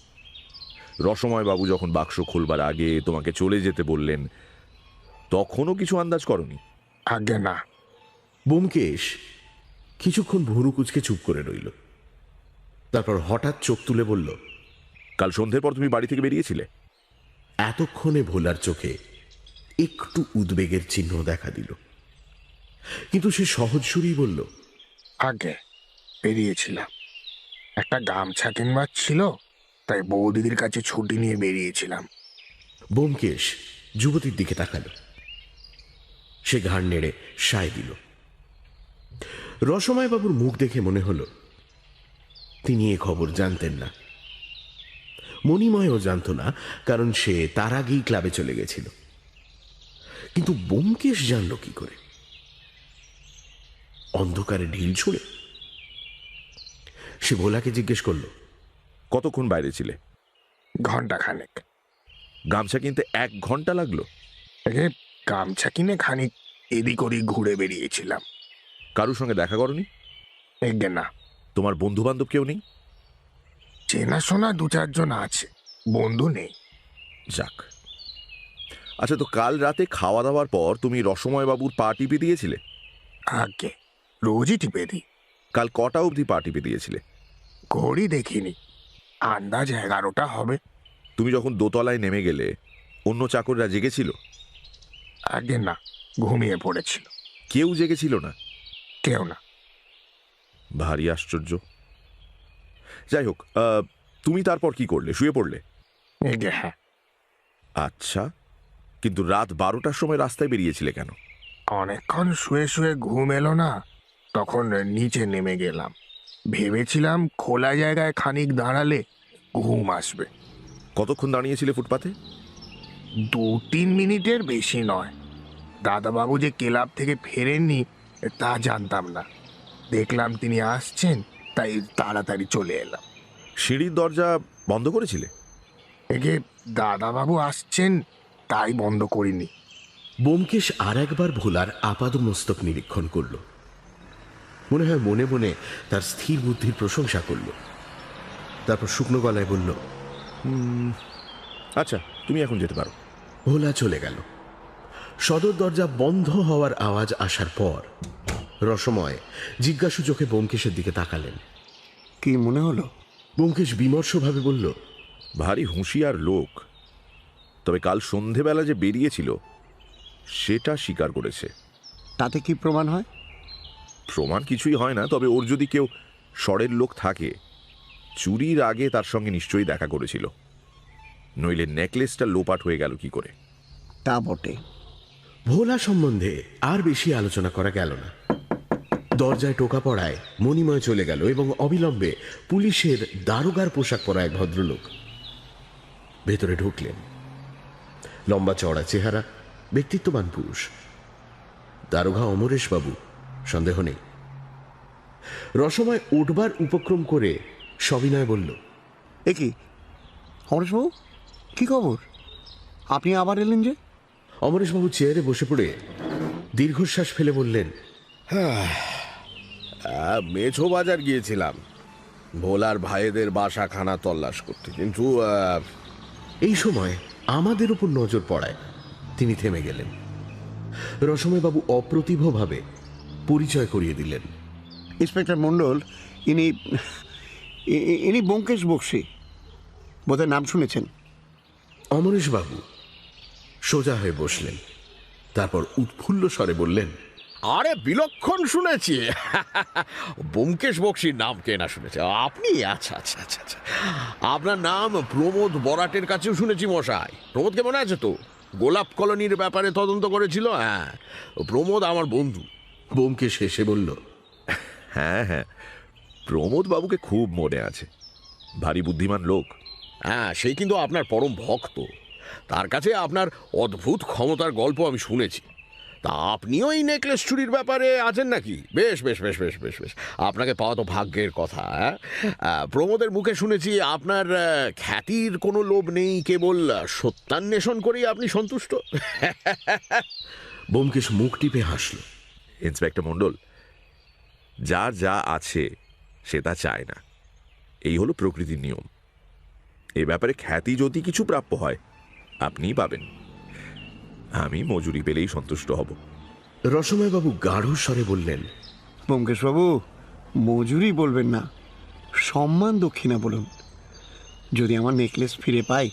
রসময় বাবু যখন বাক্স খুলবার আগে তোমাকে চলে যেতে বললেন, তখনও কিছু আন্দাজ করনি? আগে না। ব্যোমকেশ কিছুক্ষণ ভুরু কুচকে চুপ করে রইল, তারপর হঠাৎ চোখ তুলে বলল, কাল সন্ধ্যের পর তুমি বাড়ি থেকে বেরিয়েছিলে? এতক্ষণে ভোলার চোখে একটু উদ্বেগের চিহ্ন দেখা দিল, কিন্তু সে সহজ সুরেই বলল, আগে বেরিয়েছিলাম, একটা গামছা কিনবার ছিল, তাই বৌদিদির কাছে ছুটি নিয়ে বেরিয়েছিলাম। ব্যোমকেশ যুবতীর দিকে তাকাল। সে ঘাড় নেড়ে সায় দিল। রসময় বাবুর মুখ দেখে মনে হলো তিনি এ খবর জানতেন না। মণিময়ও জানত না, কারণ সে তার আগেই ক্লাবে চলে গেছিল। কিন্তু ব্যোমকেশ জানল কি করে? অন্ধকারে ঢিল ছুঁড়ে? সে ভোলাকে জিজ্ঞেস করল, কতক্ষণ বাইরে ছিলে? ঘন্টা খানেক। গামছা কিনতে 1 ঘন্টা লাগলো? একে গামছা কিনে খানিক এদিক ওদিক ঘুরে বেরিয়েছিলাম। কারুর সঙ্গে দেখা করনি? এগে না। তোমার বন্ধু বান্ধব কেউ নেই? চেনাশোনা 2-4 জন আছে, বন্ধু নেই। যাক। আচ্ছা, তো কাল রাতে খাওয়া দাওয়ার পর তুমি রসময় বাবুর পা টিপে দিয়েছিলে? আগে রোজই টিপে দিই। কাল কটা অবধি পা টিপে দিয়েছিলে? ঘড়ি দেখিনি, আন্দাজ 11টা হবে। তুমি যখন দোতলায় নেমে গেলে, অন্য চাকররা জেগেছিল? আগে না, ঘুমিয়ে পড়েছিল। কেউ জেগেছিল না? কেউ না। ভারী আশ্চর্য। যাই হোক, তুমি তারপর কি করলে? শুয়ে পড়লে? এগে হ্যাঁ। আচ্ছা, কিন্তু রাত 12টার সময় রাস্তায় বেরিয়েছিলে কেন? অনেকক্ষণ শুয়ে শুয়ে ঘুম এলো না, তখন নিচে নেমে গেলাম। ভেবেছিলাম খোলা জায়গায় খানিক দাঁড়ালে ঘুম আসবে। কতক্ষণ দাঁড়িয়েছিলে ফুটপাতে? 2-3 মিনিটের বেশি নয়। দাদাবাবু যে ক্লাব থেকে ফেরেননি তা জানতাম না, দেখলাম তিনি আসছেন, তাই তাড়াতাড়ি চলে এলাম। সিঁড়ির দরজা বন্ধ করেছিলে? এগে দাদাবাবু আসছেন তাই বন্ধ করিনি। ব্যোমকেশ আর একবার ভোলার আপাদমস্তক নিরীক্ষণ করল। মনে হয় মনে মনে তার স্থির বুদ্ধির প্রশংসা করল। তারপর শুকনো গলায় বলল, আচ্ছা, তুমি এখন যেতে পারো। ভোলা চলে গেল। সদর দরজা বন্ধ হওয়ার আওয়াজ আসার পর রসময় জিজ্ঞাসু চোখে ব্যোমকেশের দিকে তাকালেন। কি মনে হলো? ব্যোমকেশ বিমর্ষভাবে বলল, ভারী হুঁশিয়ার লোক, তবে কাল সন্ধেবেলা যে বেরিয়েছিল সেটা স্বীকার করেছে। তাতে কি প্রমাণ হয়? প্রমাণ কিছুই হয় না, তবে ওর যদি কেউ স্বরের লোক থাকে, চুরির আগে তার সঙ্গে নিশ্চয়ই দেখা করেছিল, নইলে নেকলেসটা লোপাট হয়ে গেল কি করে? তা বটে। ভোলা সম্বন্ধে আর বেশি আলোচনা করা গেল না। দরজায় টোকা পড়ায় মণিময় চলে গেল এবং অবিলম্বে পুলিশের দারোগার পোশাক পরা এক ভদ্রলোক ভেতরে ঢুকলেন। লম্বা চওড়া চেহারা, ব্যক্তিত্ববান পুরুষ। দারোগা অমরেশ বাবু, সন্দেহ নেই। রসময় উঠবার উপক্রম করে সবিনয় বলল, এ কি অমরেশবাবু, কি খবর? আপনি আবার এলেন যে? অমরেশবাবু চেয়ারে বসে পড়ে দীর্ঘশ্বাস ফেলে বললেন, মেছো বাজার গিয়েছিলাম, ভোলার ভাইদের বাসাখানা তল্লাশ করতে, কিন্তু এই সময় আমাদের উপর নজর পড়ায় তিনি থেমে গেলেন। রসময়বাবু অপ্রতিভভাবে পরিচয় করিয়ে দিলেন। ইন্সপেক্টর মণ্ডল, ইনি ব্যোমকেশ বক্সী, বোধহয় নাম শুনেছেন। অমরেশবাবু সোজা হয়ে বসলেন, তারপর উৎফুল্ল স্বরে বললেন, আরে বিলক্ষণ শুনেছি। ব্যোমকেশ বক্সীর নাম কে না শুনেছে? আপনি? আচ্ছা আচ্ছা আচ্ছা আচ্ছা, আপনার নাম প্রমোদ বরাটের কাছেও শুনেছি মশাই। প্রমোদকে মনে আছে তো? গোলাপ কলোনির ব্যাপারে তদন্ত করেছিল। হ্যাঁ, প্রমোদ আমার বন্ধু। ব্যোমকেশ হেসে বলল, হ্যাঁ হ্যাঁ, প্রমোদ বাবুকে খুব মনে আছে, ভারী বুদ্ধিমান লোক। হ্যাঁ, সেই কিন্তু আপনার পরম ভক্ত। তার কাছে আপনার অদ্ভুত ক্ষমতার গল্প আমি শুনেছি। তা আপনিও এই নেকলেস চুরির ব্যাপারে আছেন নাকি? বেশ বেশ বেশ বেশ বেশ বেশ, আপনাকে পাওয়া তো ভাগ্যের কথা। প্রমোদের মুখে শুনেছি আপনার খ্যাতির কোনো লোভ নেই, কেবল সত্যান্বেষণ করেই আপনি সন্তুষ্ট। ব্যোমকেশ মুখ টিপে হাসল। ইন্সপেক্টর মণ্ডল, যার যা আছে সে তা চায় না, এই হলো প্রকৃতির নিয়ম। এই ব্যাপারে খ্যাতি যদি কিছু প্রাপ্য হয় আপনিই পাবেন, আমি মজুরি পেলেই সন্তুষ্ট হব। রসময়বাবু গাঢ় স্বরে বললেন, ব্যোমকেশবাবু, মজুরি বলবেন না, সম্মান দক্ষিণা বলুন। যদি আমার নেকলেস ফিরে পাই,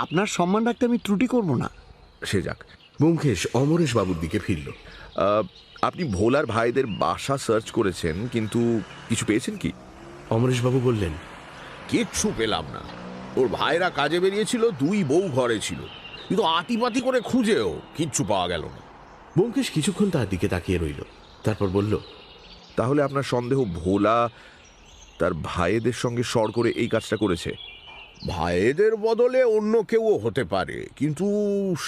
আপনার সম্মান রাখতে আমি ত্রুটি করব না। সে যাক। ব্যোমকেশ অমরেশবাবুর দিকে ফিরল। আপনি ভোলার ভাইদের বাসা সার্চ করেছেন, কিন্তু কিছু পেয়েছেন কি? অমরেশবাবু বললেন, কিচ্ছু পেলাম না। ওর ভাইরা কাজে বেরিয়েছিল, 2 বউ ঘরে ছিল, কিন্তু আতিপাতি করে খুঁজেও কিচ্ছু পাওয়া গেল না। ব্যোমকেশ কিছুক্ষণ তার দিকে তাকিয়ে রইল, তারপর বলল, তাহলে আপনার সন্দেহ ভোলা তার ভাইদের সঙ্গে সর করে এই কাজটা করেছে? ভাইদের বদলে অন্য কেউ হতে পারে, কিন্তু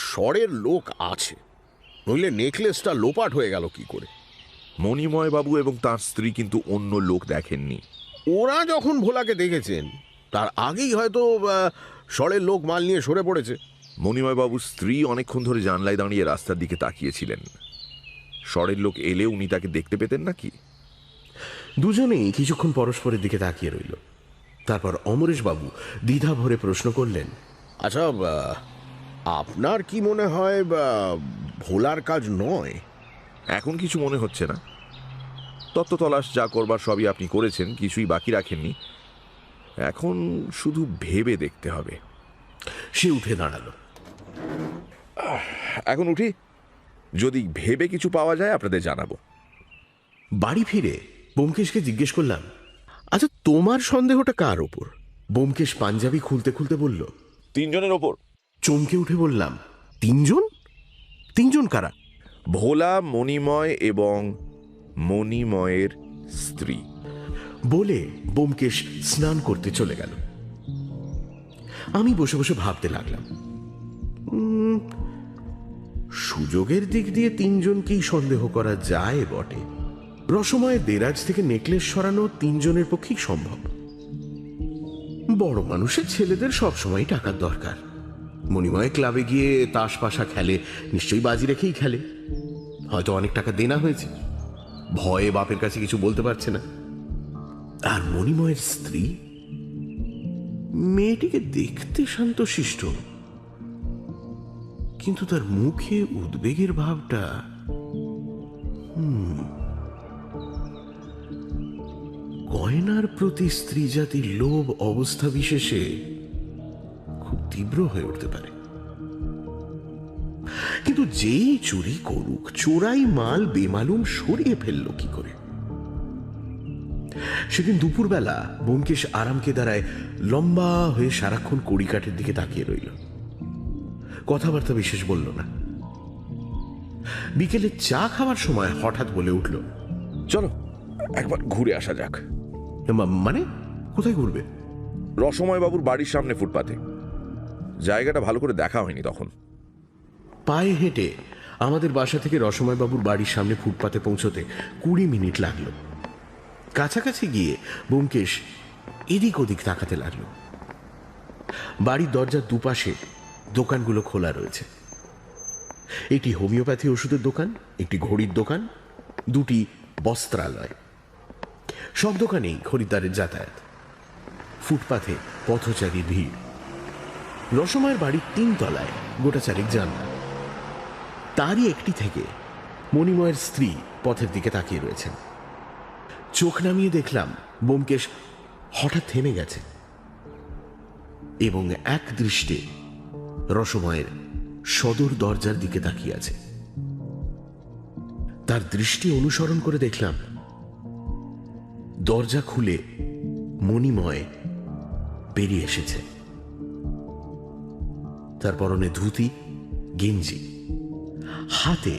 স্বরের লোক আছে, নইলে নেকলেসটা লোপাট হয়ে গেল কি করে? মণিময় বাবু এবং তার স্ত্রী কিন্তু অন্য লোক দেখেননি। ওরা যখন ভোলাকে দেখেছেন তার আগেই হয়তো স্বরের লোক মাল নিয়ে সরে পড়েছে। মণিময় বাবুর স্ত্রী অনেকক্ষণ ধরে জানলায় দাঁড়িয়ে রাস্তার দিকে তাকিয়েছিলেন। স্বরের লোক এলে উনি তাকে দেখতে পেতেন নাকি? দুজনেই কিছুক্ষণ পরস্পরের দিকে তাকিয়ে রইল। তারপর অমরেশবাবু দ্বিধা ভরে প্রশ্ন করলেন, আচ্ছা, আপনার কি মনে হয় ভোলার কাজ নয়? এখন কিছু মনে হচ্ছে না। তত্ত্ব তলাশ যা করবার সবই আপনি করেছেন, কিছুই বাকি রাখেননি। এখন শুধু ভেবে দেখতে হবে। সে উঠে দাঁড়ালো। এখন উঠি, যদি ভেবে কিছু পাওয়া যায় আপনাদের জানাবো। বাড়ি ফিরে ব্যোমকেশকে জিজ্ঞেস করলাম, আচ্ছা তোমার সন্দেহটা কার ওপর? ব্যোমকেশ পাঞ্জাবি খুলতে খুলতে বলল, 3 জনের ওপর। চমকে উঠে বললাম, 3 জন? 3 জন কারা? ভোলা, মণিময় এবং মণিময়ের স্ত্রী। বলে ব্যোমকেশ স্নান করতে চলে গেল। আমি বসে বসে ভাবতে লাগলাম, সুযোগের দিক দিয়ে 3 জনকেই সন্দেহ করা যায় বটে। রসময়ের দেরাজ থেকে নেকলেস সরানো 3 জনের পক্ষেই সম্ভব। বড় মানুষের ছেলেদের সবসময় টাকার দরকার। মণিময় ক্লাবে গিয়ে তাস পাশা খেলে, নিশ্চয়ই বাজি রেখেই খেলে। হয়তো অনেক টাকা দেনা হয়েছে, ভয়ে বাপের কাছে কিছু বলতে পারছে না। আর মণিময়ের স্ত্রী, মেয়েটিকে দেখতে শান্তশিষ্ট, কিন্তু তার মুখে উদ্বেগের ভাবটা। গয়নার প্রতি স্ত্রী জাতির লোভ অবস্থা বিশেষে খুব তীব্র হয়ে উঠতে পারে। কিন্তু যেই চুরি করুক, চোরাই মাল বেমালুম সরিয়ে ফেললো কি করে? সেদিন দুপুরবেলা ব্যোমকেশ আরামকে দাঁড়ায় লম্বা হয়ে সারাক্ষণ কড়িকাঠের দিকে তাকিয়ে রইল। কথাবার্তা বিশেষ বলল না। বিকেলে চা খাওয়ার সময় হঠাৎ বলে উঠল, চলো একবার ঘুরে আসা যাক। মানে কোথায় ঘুরবে? রসময় বাবুর বাড়ির সামনে ফুটপাতে। জায়গাটা ভালো করে দেখা হয়নি তখন। পায়ে হেঁটে আমাদের বাসা থেকে রসময়বাবুর বাড়ির সামনে ফুটপাতে পৌঁছতে 20 মিনিট লাগলো। কাছাকাছি গিয়ে ব্যোমকেশ এদিক ওদিক তাকাতে লাগলো। বাড়ির দরজার দুপাশে দোকানগুলো খোলা রয়েছে। একটি হোমিওপ্যাথি ওষুধের দোকান, একটি ঘড়ির দোকান, 2টি বস্ত্রালয়। সব দোকানেই খরিদ্দারের যাতায়াত, ফুটপাথে পথচারীর ভিড়। রসময়ের বাড়ির 3 তলায় গোটা চারেক জানলা, তারই একটি থেকে মণিময়ের স্ত্রী পথের দিকে তাকিয়ে রয়েছেন। চোখ নামিয়ে দেখলাম ব্যোমকেশ হঠাৎ থেমে গেছে এবং এক দৃষ্টে রসময়ের সদর দরজার দিকে তাকিয়ে আছে। তার দৃষ্টি অনুসরণ করে দেখলাম দরজা খুলে মণিময় বেরিয়ে এসেছে। তার পরনে ধুতি, গেঞ্জি, হাতে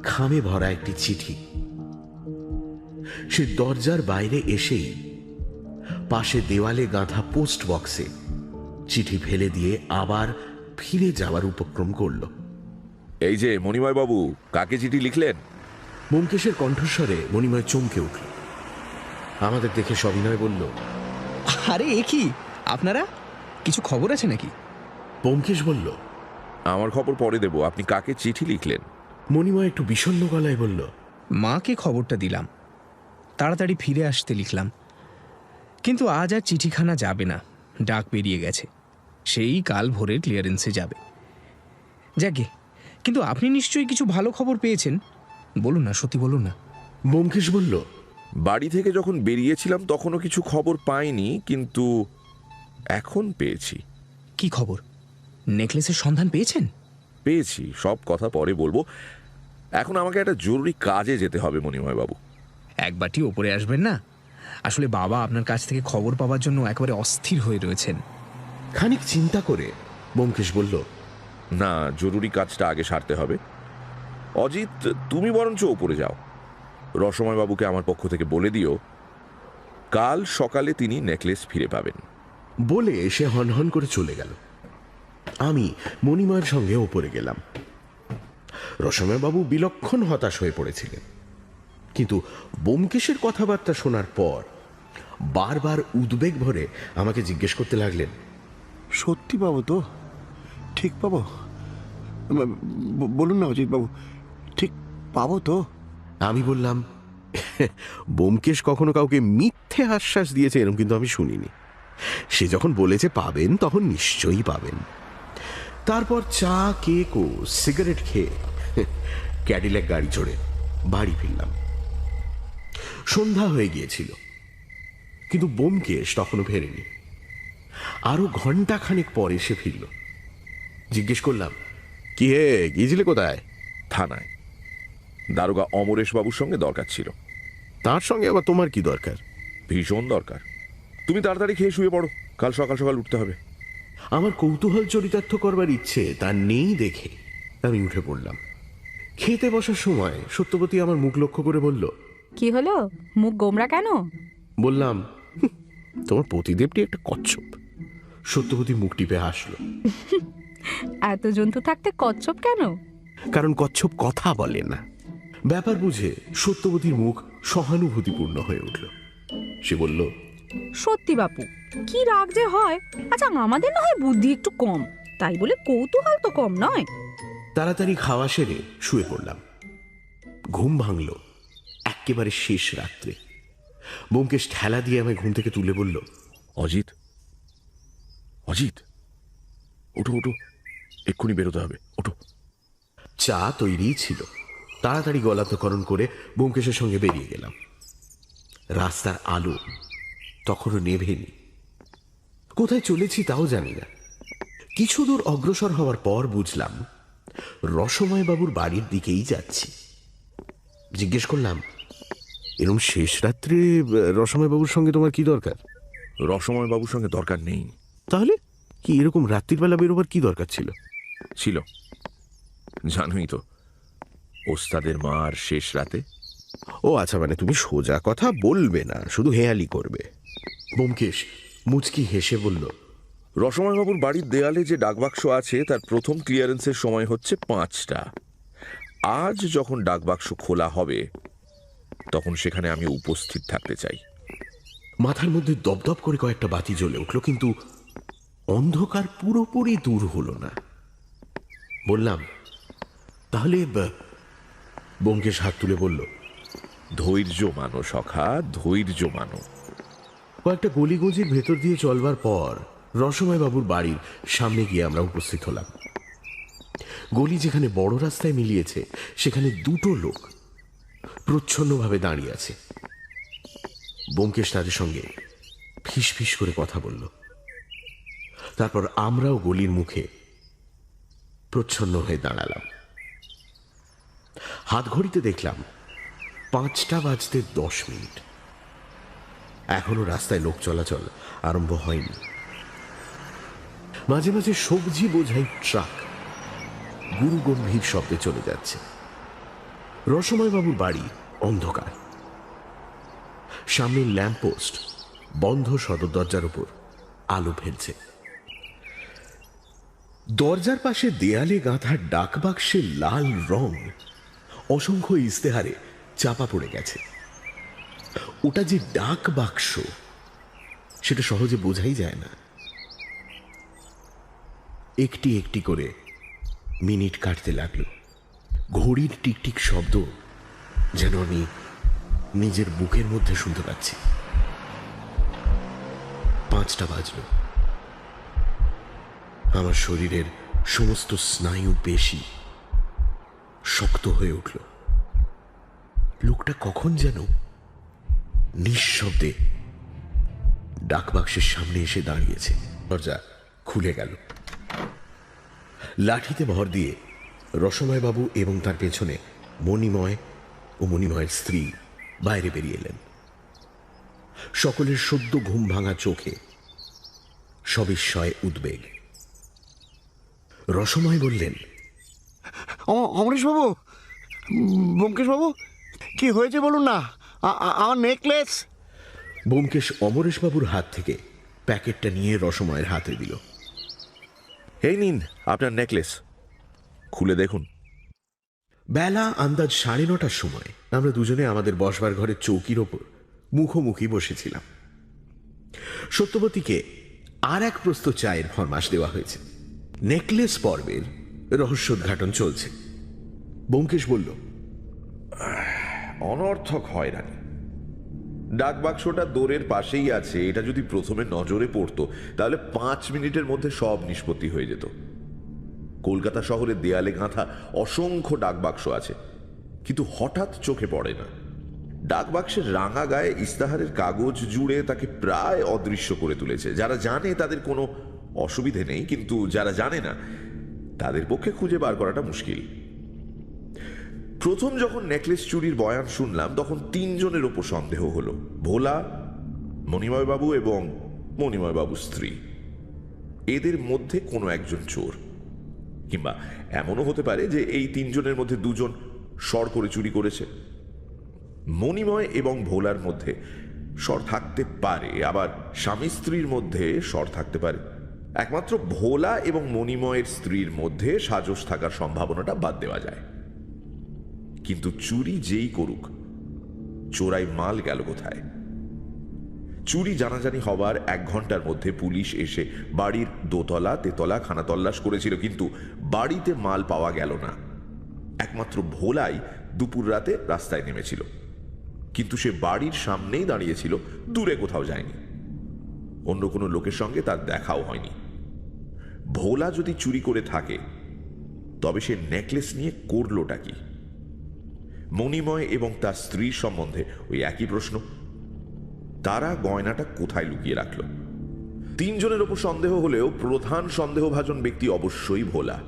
খামে ভরা একটি চিঠি। সে দরজার বাইরে এসেই পাশে দেওয়ালে গাঁথা পোস্ট বক্সে চিঠি ফেলে দিয়ে আবার ফিরে যাওয়ার উপক্রম করল। এই যে মণিময় বাবু, কাকে চিঠি লিখলেন? ব্যোমকেশের কণ্ঠস্বরে মণিময় চমকে উঠল। আমাদের দেখে সবিনয় বলল, আরে এ কি, আপনারা কিছু খবর আছে নাকি? ব্যোমকেশ বলল, আমার খবর পরে দেব, আপনি কাকে চিঠি লিখলেন? মণিময় একটু বিষণ্ণ গলায় বলল, মাকে খবরটা দিলাম, তাড়াতাড়ি ফিরে আসতে লিখলাম। কিন্তু আজ আর চিঠিখানা যাবে না, ডাক বেরিয়ে গেছে, সেই কাল ভোরে ক্লিয়ারেন্সে যাবে। যাকে, কিন্তু আপনি নিশ্চয়ই কিছু ভালো খবর পেয়েছেন, বলুন না, সত্যি বলুন না। ব্যোমকেশ বলল, বাড়ি থেকে যখন বেরিয়েছিলাম তখনও কিছু খবর পাইনি, কিন্তু এখন পেয়েছি। কি খবর? নেকলেসের সন্ধান পেয়েছেন? পেয়েছি, সব কথা পরে বলবো। এখন আমাকে একটা জরুরি কাজে যেতে হবে মণিময় বাবু। একবারটি ওপরে আসবেন না? আসলে বাবা আপনার কাছ থেকে খবর পাওয়ার জন্য একেবারে অস্থির হয়ে রয়েছেন। খানিক চিন্তা করে ব্যোমকেশ বলল, না, জরুরি কাজটা আগে সারতে হবে। অজিত, তুমি বরঞ্চ ওপরে যাও, রসময় বাবুকে আমার পক্ষ থেকে বলে দিও কাল সকালে তিনি নেকলেস ফিরে পাবেন। বলে সে হনহন করে চলে গেল। আমি মণিময়ের সঙ্গে ওপরে গেলাম। রসময়বাবু বিলক্ষণ হতাশ হয়ে পড়েছিলেন, কিন্তু ব্যোমকেশের কথাবার্তা শোনার পর বারবার উদ্বেগ ভরে আমাকে জিজ্ঞেস করতে লাগলেন, সত্যি পাবো তো? ঠিক পাবো? বলুন না অজিত বাবু, ঠিক পাবো তো? আমি বললাম, ব্যোমকেশ কখনো কাউকে মিথ্যে আশ্বাস দিয়েছে এরকম কিন্তু আমি শুনিনি। সে যখন বলেছে পাবেন, তখন নিশ্চয়ই পাবেন। তারপর চা, কেক ও সিগারেট খেয়ে ক্যাডিল্যাক গাড়ি চড়ে বাড়ি ফিরলাম। সন্ধ্যা হয়ে গিয়েছিল, কিন্তু ব্যোমকেশ তখনও ফেরেনি। আরো ঘন্টাখানেক পরে সে ফিরল। জিজ্ঞেস করলাম, কি হে, গিয়েছিলে কোথায়? থানায়, দারোগা অমরেশ বাবুর সঙ্গে দরকার ছিল। তার সঙ্গে আবার তোমার কি দরকার? ভীষণ দরকার। তুমি তাড়াতাড়ি খেয়ে শুয়ে পড়ো, কাল সকাল সকাল উঠতে হবে। আমার কৌতূহল চরিতার্থ করবার ইচ্ছে তার নেই দেখে আমি উঠে পড়লাম। খেতে বসার সময় সত্যবতী আমার মুখ লক্ষ্য করে বলল, কি হলো, মুখ গোমরা কেন? বললাম, "হুঁ, তোমার পতিদেবটি একটা কচ্ছপ।" সত্যবতী মুখ টিপে হাসল। এত জন্তু থাকতে কচ্ছপ কেন? কারণ কচ্ছপ কথা বলে না। ব্যাপার বুঝে সত্যবতীর মুখ সহানুভূতিপূর্ণ হয়ে উঠল। সে বলল, সত্যি বাপু, কি রাগ যে হয়। আচ্ছা, আমাদের না হয় বুদ্ধি একটু কম, তাই বলে কৌতূহল তো কম নয়। তাড়াতাড়ি খাওয়া সেরে শুয়ে পড়লাম। ঘুম ভাঙল একেবারে শেষ রাত্রে। ব্যোমকেশ ঠেলা দিয়ে আমায় ঘুম থেকে তুলে বলল, অজিত, অজিত, ওঠো ওঠো, এক্ষুনি বেরোতে হবে, ওঠো। চা তৈরিই ছিল। তাড়াতাড়ি গলাতকরণ করে ব্যোমকেশের সঙ্গে বেরিয়ে গেলাম। রাস্তার আলো তখনও নেভেনি। কোথায় চলেছি তাও জানি না। কিছু দূর অগ্রসর হওয়ার পর বুঝলাম রসময় বাবুর বাড়ির দিকেই যাচ্ছি। জিজ্ঞেস করলাম, এরম শেষ রাত্রে রসময় বাবুর সঙ্গে তোমার কি দরকার? রসময় বাবুর সঙ্গে দরকার নেই। তাহলে কি এরকম রাত্রির বেলা বেরোবার কি দরকার ছিল? ছিল, জানোই তো, ওস্তাদের মার শেষ রাতে। ও আচ্ছা, মানে তুমি সোজা কথা বলবে না, শুধু হেয়ালি করবে। ব্যোমকেশ মুচকি হেসে বলল, রসময় বাবুর বাড়ির দেয়ালে যে ডাকবাক্স আছে তার প্রথম ক্লিয়ারেন্সের সময় হচ্ছে 5টা। আজ যখন ডাকবাক্স খোলা হবে তখন সেখানে আমি উপস্থিত থাকতে চাই। মাথার মধ্যে দপদপ করে কয়েকটা বাতি জ্বলে উঠল, কিন্তু অন্ধকার পুরোপুরি দূর হলো না। বললাম, তাহলে ব্যোমকেশ হাত তুলে বলল, ধৈর্য মানো সখা, ধৈর্য মানো। কয়েকটা গলিগঞ্জির ভেতর দিয়ে চলবার পর রসময় বাবুর বাড়ির সামনে গিয়ে আমরা উপস্থিত হলাম। গলি যেখানে বড় রাস্তায় মিলিয়েছে সেখানে দুটো লোক প্রচ্ছন্নভাবে দাঁড়িয়ে আছে। ব্যোমকেশ তাদের সঙ্গে ফিস ফিস করে কথা বলল। তারপর আমরাও গলির মুখে প্রচ্ছন্ন হয়ে দাঁড়ালাম। হাত ঘড়িতে দেখলাম 5:10 এখনো রাস্তায় লোক চলাচল আরম্ভ হয়নি। মাঝে মাঝে সবজি বোঝাই ট্রাক গুরু গম্ভীর শব্দে চলে যাচ্ছে। রসময় বাবুর বাড়ি অন্ধকার। সামনের ল্যাম্পপোস্ট বন্ধ সদর দরজার উপর আলো ফেলছে। দরজার পাশে দেয়ালে গাঁথা ডাকবাক্সের লাল রং অসংখ্য ইস্তেহারে চাপা পড়ে গেছে। ওটা যে ডাক বাক্স সেটা সহজে বোঝাই যায় না। একটি একটি করে মিনিট কাটতে লাগলো। ঘড়ির টিকটিক শব্দ যেন আমি নিজের বুকের মধ্যে শুনতে পাচ্ছি। 5টা বাজলো। আমার শরীরের সমস্ত স্নায়ু পেশি শক্ত হয়ে উঠল। লোকটা কখন যেন নিঃশব্দে ডাকবাক্সের সামনে এসে দাঁড়িয়েছে। দরজা খুলে গেল। লাঠিতে ভর দিয়ে রসময় বাবু এবং তার পেছনে মণিময় ও মণিময়ের স্ত্রী বাইরে বেরিয়ে এলেন। সকলের সদ্য ঘুম ভাঙা চোখে সবিস্ময় উদ্বেগ। রসময় বললেন, অমরেশ বাবু, ব্যোমকেশ বাবু, কি হয়েছে বলুন না। আমার নেকলেস। ব্যোমকেশ অমরেশবাবুর হাত থেকে প্যাকেটটা নিয়ে রসময়ের হাতে দিল। এই নিন আপনার নেকলেস, খুলে দেখুন। বেলা আন্দাজ 9:30 সময় আমরা দুজনে আমাদের বসবার ঘরের চৌকির ওপর মুখোমুখি বসেছিলাম। সত্যবতীকে আর এক প্রস্ত চায়ের ফরমাশ দেওয়া হয়েছে। নেকলেস পর্বের রহস্যোদ্ঘাটন চলছে। ব্যোমকেশ বলল, অনর্থক হয়রানি। ডাকবাক্সটা দোরের পাশেই আছে। এটা যদি প্রথমে নজরে পড়তো তাহলে 5 মিনিটের মধ্যে সব নিষ্পত্তি হয়ে যেত। কলকাতা শহরের দেয়ালে গাঁথা অসংখ্য ডাকবাক্স আছে, কিন্তু হঠাৎ চোখে পড়ে না। ডাকবাক্সের রাঙা গায়ে ইস্তাহারের কাগজ জুড়ে তাকে প্রায় অদৃশ্য করে তুলেছে। যারা জানে তাদের কোনো অসুবিধে নেই, কিন্তু যারা জানে না তাদের পক্ষে খুঁজে বার করাটা মুশকিল। প্রথম যখন নেকলেস চুরির বয়ান শুনলাম তখন 3 জনের ওপর সন্দেহ হলো। ভোলা, মণিময় বাবু এবং মণিময় বাবুর স্ত্রী। এদের মধ্যে কোনো একজন চোর, কিংবা এমনও হতে পারে যে এই 3 জনের মধ্যে 2 জন শর করে চুরি করেছে। মণিময় এবং ভোলার মধ্যে শর থাকতে পারে, আবার স্বামী স্ত্রীর মধ্যে শর থাকতে পারে। একমাত্র ভোলা এবং মণিময়ের স্ত্রীর মধ্যে সাজস থাকার সম্ভাবনাটা বাদ দেওয়া যায়। কিন্তু চুরি যেই করুক, চোরাই মাল গেল কোথায়? চুরি জানাজানি হবার 1 ঘন্টার মধ্যে পুলিশ এসে বাড়ির দোতলা তেতলা খানা তল্লাশ করেছিল, কিন্তু বাড়িতে মাল পাওয়া গেল না। একমাত্র ভোলাই দুপুর রাতে রাস্তায় নেমেছিল, কিন্তু সে বাড়ির সামনেই দাঁড়িয়েছিল, দূরে কোথাও যায়নি। অন্য কোনো লোকের সঙ্গে তার দেখাও হয়নি। ভোলা যদি চুরি করে থাকে তবে সে নেকলেস নিয়ে করলোটা কি? মণিময় এবং তার স্ত্রীর সম্বন্ধে ওই একই প্রশ্ন। তারা গয়নাটা কোথায় লুকিয়ে রাখলো? 3 জনের ওপর সন্দেহ হলেও প্রধান সন্দেহভাজন ব্যক্তি অবশ্যই ভোলা।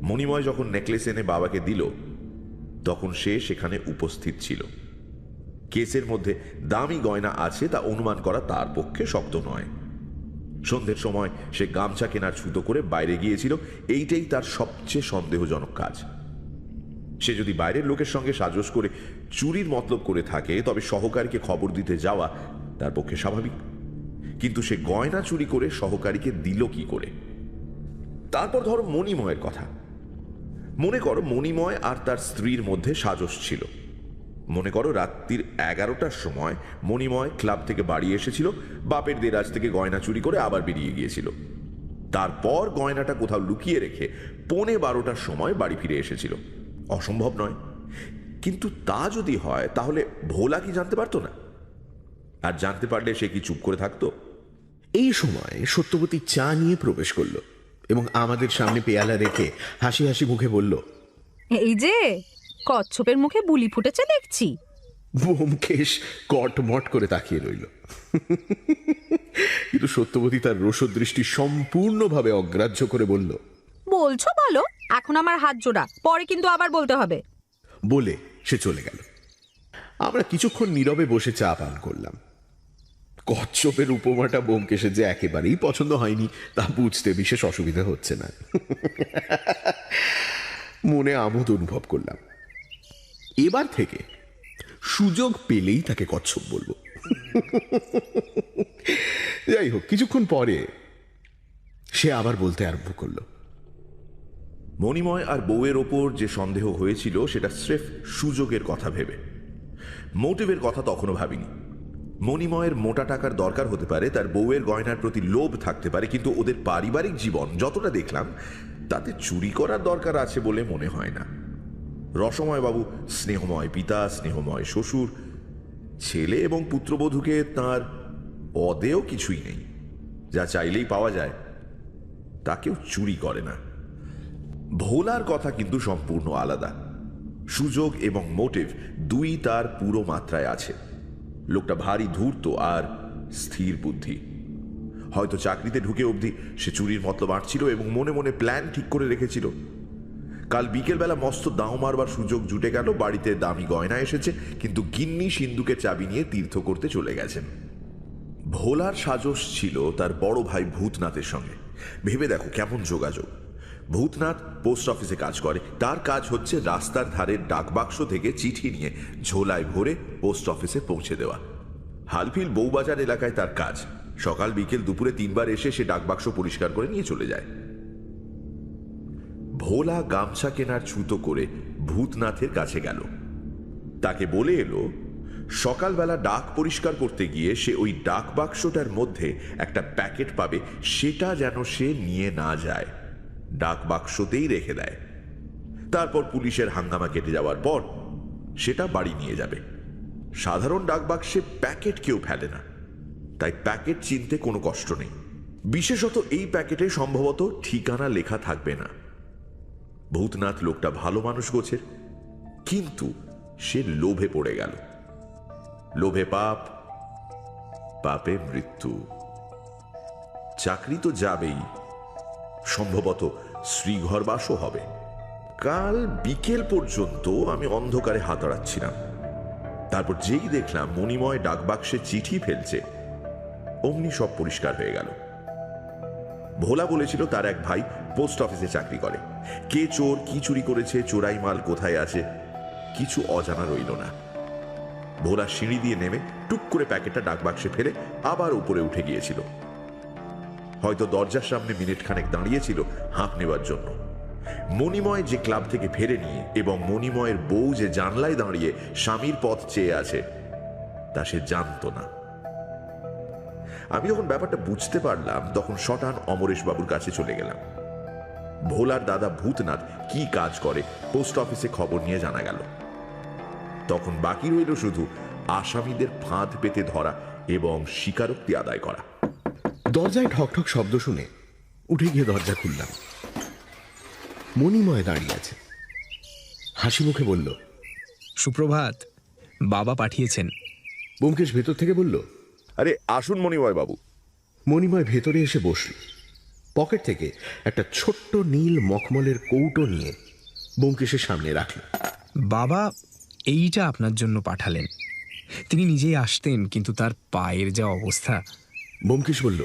মণিময় যখন নেকলেস এনে বাবাকে দিল তখন সে সেখানে উপস্থিত ছিল। কেসের মধ্যে দামি গয়না আছে তা অনুমান করা তার পক্ষে শক্ত নয়। সন্ধ্যের সময় সে গামছা কেনার ছুতো করে বাইরে গিয়েছিল, এইটাই তার সবচেয়ে সন্দেহজনক কাজ। সে যদি বাইরের লোকের সঙ্গে সাজস করে চুরির মতলব করে থাকে তবে সহকারীকে খবর দিতে যাওয়া তার পক্ষে স্বাভাবিক। কিন্তু সে গয়না চুরি করে সহকারীকে দিল কি করে? তারপর ধরো মণিময়ের কথা। মনে করো মণিময় আর তার স্ত্রীর মধ্যে সাজস ছিল। মনে করো রাত্রির 11টার সময় মণিময় ক্লাব থেকে বাড়ি এসেছিল, বাপের দেরাজ থেকে গয়না চুরি করে আবার বেরিয়ে গিয়েছিল। তারপর গয়নাটা কোথাও লুকিয়ে রেখে 12:15টার সময় বাড়ি ফিরে এসেছিল। অসম্ভব নয়। কিন্তু তা যদি হয় তাহলে ভোলা কি জানতে পারতো না? আর জানতে পারলে সে কি চুপ করে থাকতো? এই সময় সত্যবতী চা নিয়ে প্রবেশ করলো এবং আমাদের সামনে পেয়ালা রেখে হাসি হাসি মুখে বলল, এই যে কচ্ছপের মুখে বুলি ফুটেছে দেখছি। ব্যোমকেশ কটমট করে তাকিয়ে রইল। কিন্তু সত্যবতী তার রসদৃষ্টি সম্পূর্ণভাবে অগ্রাহ্য করে বলল, বলছো বলো, এখন আমার হাত জোড়া, পরে কিন্তু আবার বলতে হবে। বলে সে চলে গেল। আমরা কিছুক্ষণ নীরবে বসে চা পান করলাম। কচ্ছপের উপমাটা ব্যোমকেশের যে একেবারেই পছন্দ হয়নি তা বুঝতে বিশেষ অসুবিধা হচ্ছে না। মনে আমোদ অনুভব করলাম। এবার থেকে সুযোগ পেলেই তাকে কচ্ছপ বলবো। যাই হোক, কিছুক্ষণ পরে সে আবার বলতে আরম্ভ করলো, মণিময় আর বউয়ের ওপর যে সন্দেহ হয়েছিল সেটা স্রেফ সুযোগের কথা ভেবে, মোটিভের কথা তখনও ভাবিনি। মণিময়ের মোটা টাকার দরকার হতে পারে, তার বউয়ের গয়নার প্রতি লোভ থাকতে পারে, কিন্তু ওদের পারিবারিক জীবন যতটা দেখলাম তাতে চুরি করার দরকার আছে বলে মনে হয় না। রসময় বাবু স্নেহময় পিতা, স্নেহময় শ্বশুর, ছেলে এবং পুত্রবধূকে তার অদেও কিছুই নেই। যা চাইলেই পাওয়া যায় তা কেউ চুরি করে না। ভোলার কথা কিন্তু সম্পূর্ণ আলাদা। সুযোগ এবং মোটিভ দুই তার পুরো মাত্রায় আছে। লোকটা ভারী ধূর্ত আর স্থির বুদ্ধি। হয়তো চাকরিতে ঢুকে অবধি সে চুরির মতলব বাঁটছিল এবং মনে মনে প্ল্যান ঠিক করে রেখেছিল। কাল বিকেলবেলা মস্ত দাও মারবার সুযোগ জুটে গেল। বাড়িতে দামি গয়না এসেছে, কিন্তু গিন্নি সিন্ধুকের চাবি নিয়ে তীর্থ করতে চলে গেছেন। ভোলার সাজস ছিল তার বড় ভাই ভূতনাথের সঙ্গে। ভেবে দেখো কেমন যোগাযোগ। ভূতনাথ পোস্ট অফিসে কাজ করে। তার কাজ হচ্ছে রাস্তার ধারের ডাকবাক্স থেকে চিঠি নিয়ে ঝোলায় ভরে পোস্ট অফিসে পৌঁছে দেওয়া। হালফিল বউবাজার এলাকায় তার কাজ। সকাল বিকেল দুপুরে 3 বার এসে সে ডাকবাক্স পরিষ্কার করে নিয়ে চলে যায়। ভোলা গামছা কেনার ছুতো করে ভূতনাথের কাছে গেল। তাকে বলে এলো সকালবেলা ডাক পরিষ্কার করতে গিয়ে সে ওই ডাক বাক্সটার মধ্যে একটা প্যাকেট পাবে, সেটা যেন সে নিয়ে না যায়, ডাক বাক্সতেই রেখে দেয়। তারপর পুলিশের হাঙ্গামা কেটে যাওয়ার পর সেটা বাড়ি নিয়ে যাবে। সাধারণ ডাক বাক্সে প্যাকেট কেউ ফেলে না, তাই প্যাকেট চিনতে কোনো কষ্ট নেই। বিশেষত এই প্যাকেটে সম্ভবত ঠিকানা লেখা থাকবে না। ভূতনাথ লোকটা ভালো মানুষ গোছের, কিন্তু সে লোভে পড়ে গেল। লোভে পাপ, পাপে মৃত্যু। চাকরি তো যাবেই, সম্ভবত শ্রীঘরবাসও হবে। কাল বিকেল পর্যন্ত আমি অন্ধকারে হাতড়াচ্ছিলাম। তারপর যেই দেখলাম মণিময় ডাকবাক্সে চিঠি ফেলছে, অমনি সব পরিষ্কার হয়ে গেল। ভোলা বলেছিল তার এক ভাই পোস্ট অফিসে চাকরি করে। কে চোর, কি চুরি করেছে, চোরাই মাল কোথায় আছে, কিছু অজানা রইল না। ভোলা সিঁড়ি দিয়ে নেমে টুক করে প্যাকেটটা ডাকবাক্সে ফেলে আবার উপরে উঠে গিয়েছিল। হয়তো দরজার সামনে মিনিট খানেক দাঁড়িয়েছিল হাঁপ নেবার জন্য। মণিময় যে ক্লাব থেকে ফেরেনি এবং মণিময়ের বউ যে জানলায় দাঁড়িয়ে স্বামীর পথ চেয়ে আছে তা সে জানত না। আমি যখন ব্যাপারটা বুঝতে পারলাম তখন শটান অমরেশ বাবুর কাছে চলে গেলাম। ভোলার দাদা ভূতনাথ কি কাজ করে পোস্ট অফিসে খবর নিয়ে জানা গেল। তখন বাকি রইল শুধু আসামিদের ফাঁদ পেতে ধরা এবং স্বীকারোক্তি আদায় করা। দরজায় ঠকঠক শব্দ শুনে উঠে গিয়ে দরজা খুললাম। মণিময় দাঁড়িয়ে আছে, হাসি মুখে বলল, সুপ্রভাত, বাবা পাঠিয়েছেন। ব্যোমকেশ ভেতর থেকে বলল, আরে আসুন মণিময় বাবু। মণিময় ভেতরে এসে বসল। পকেট থেকে একটা ছোট্ট নীল মখমলের কৌটো নিয়ে ব্যোমকেশের সামনে রাখল। বাবা এইটা আপনার জন্য পাঠালেন। তিনি নিজেই আসতেন, কিন্তু তার পায়ের যা অবস্থা। ব্যোমকেশ বলল,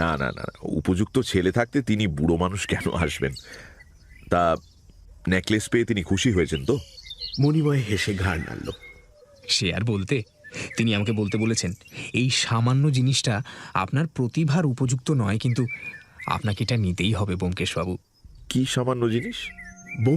না না না, উপযুক্ত ছেলে থাকতে তিনি বুড়ো মানুষ কেন আসবেন? তা নেকলেস পেয়ে তিনি খুশি হয়েছেন তো? মণিময় হেসে ঘাড় নাড়ল। সে আর বলতে, তিনি আমাকে বলতে বলেছেন এই সামান্য জিনিসটা আপনার প্রতিভার উপযুক্ত নয়, কিন্তু আপনাকে এটা নিতেই হবে ব্যোমকেশবাবু। কি সামান্য জিনিস?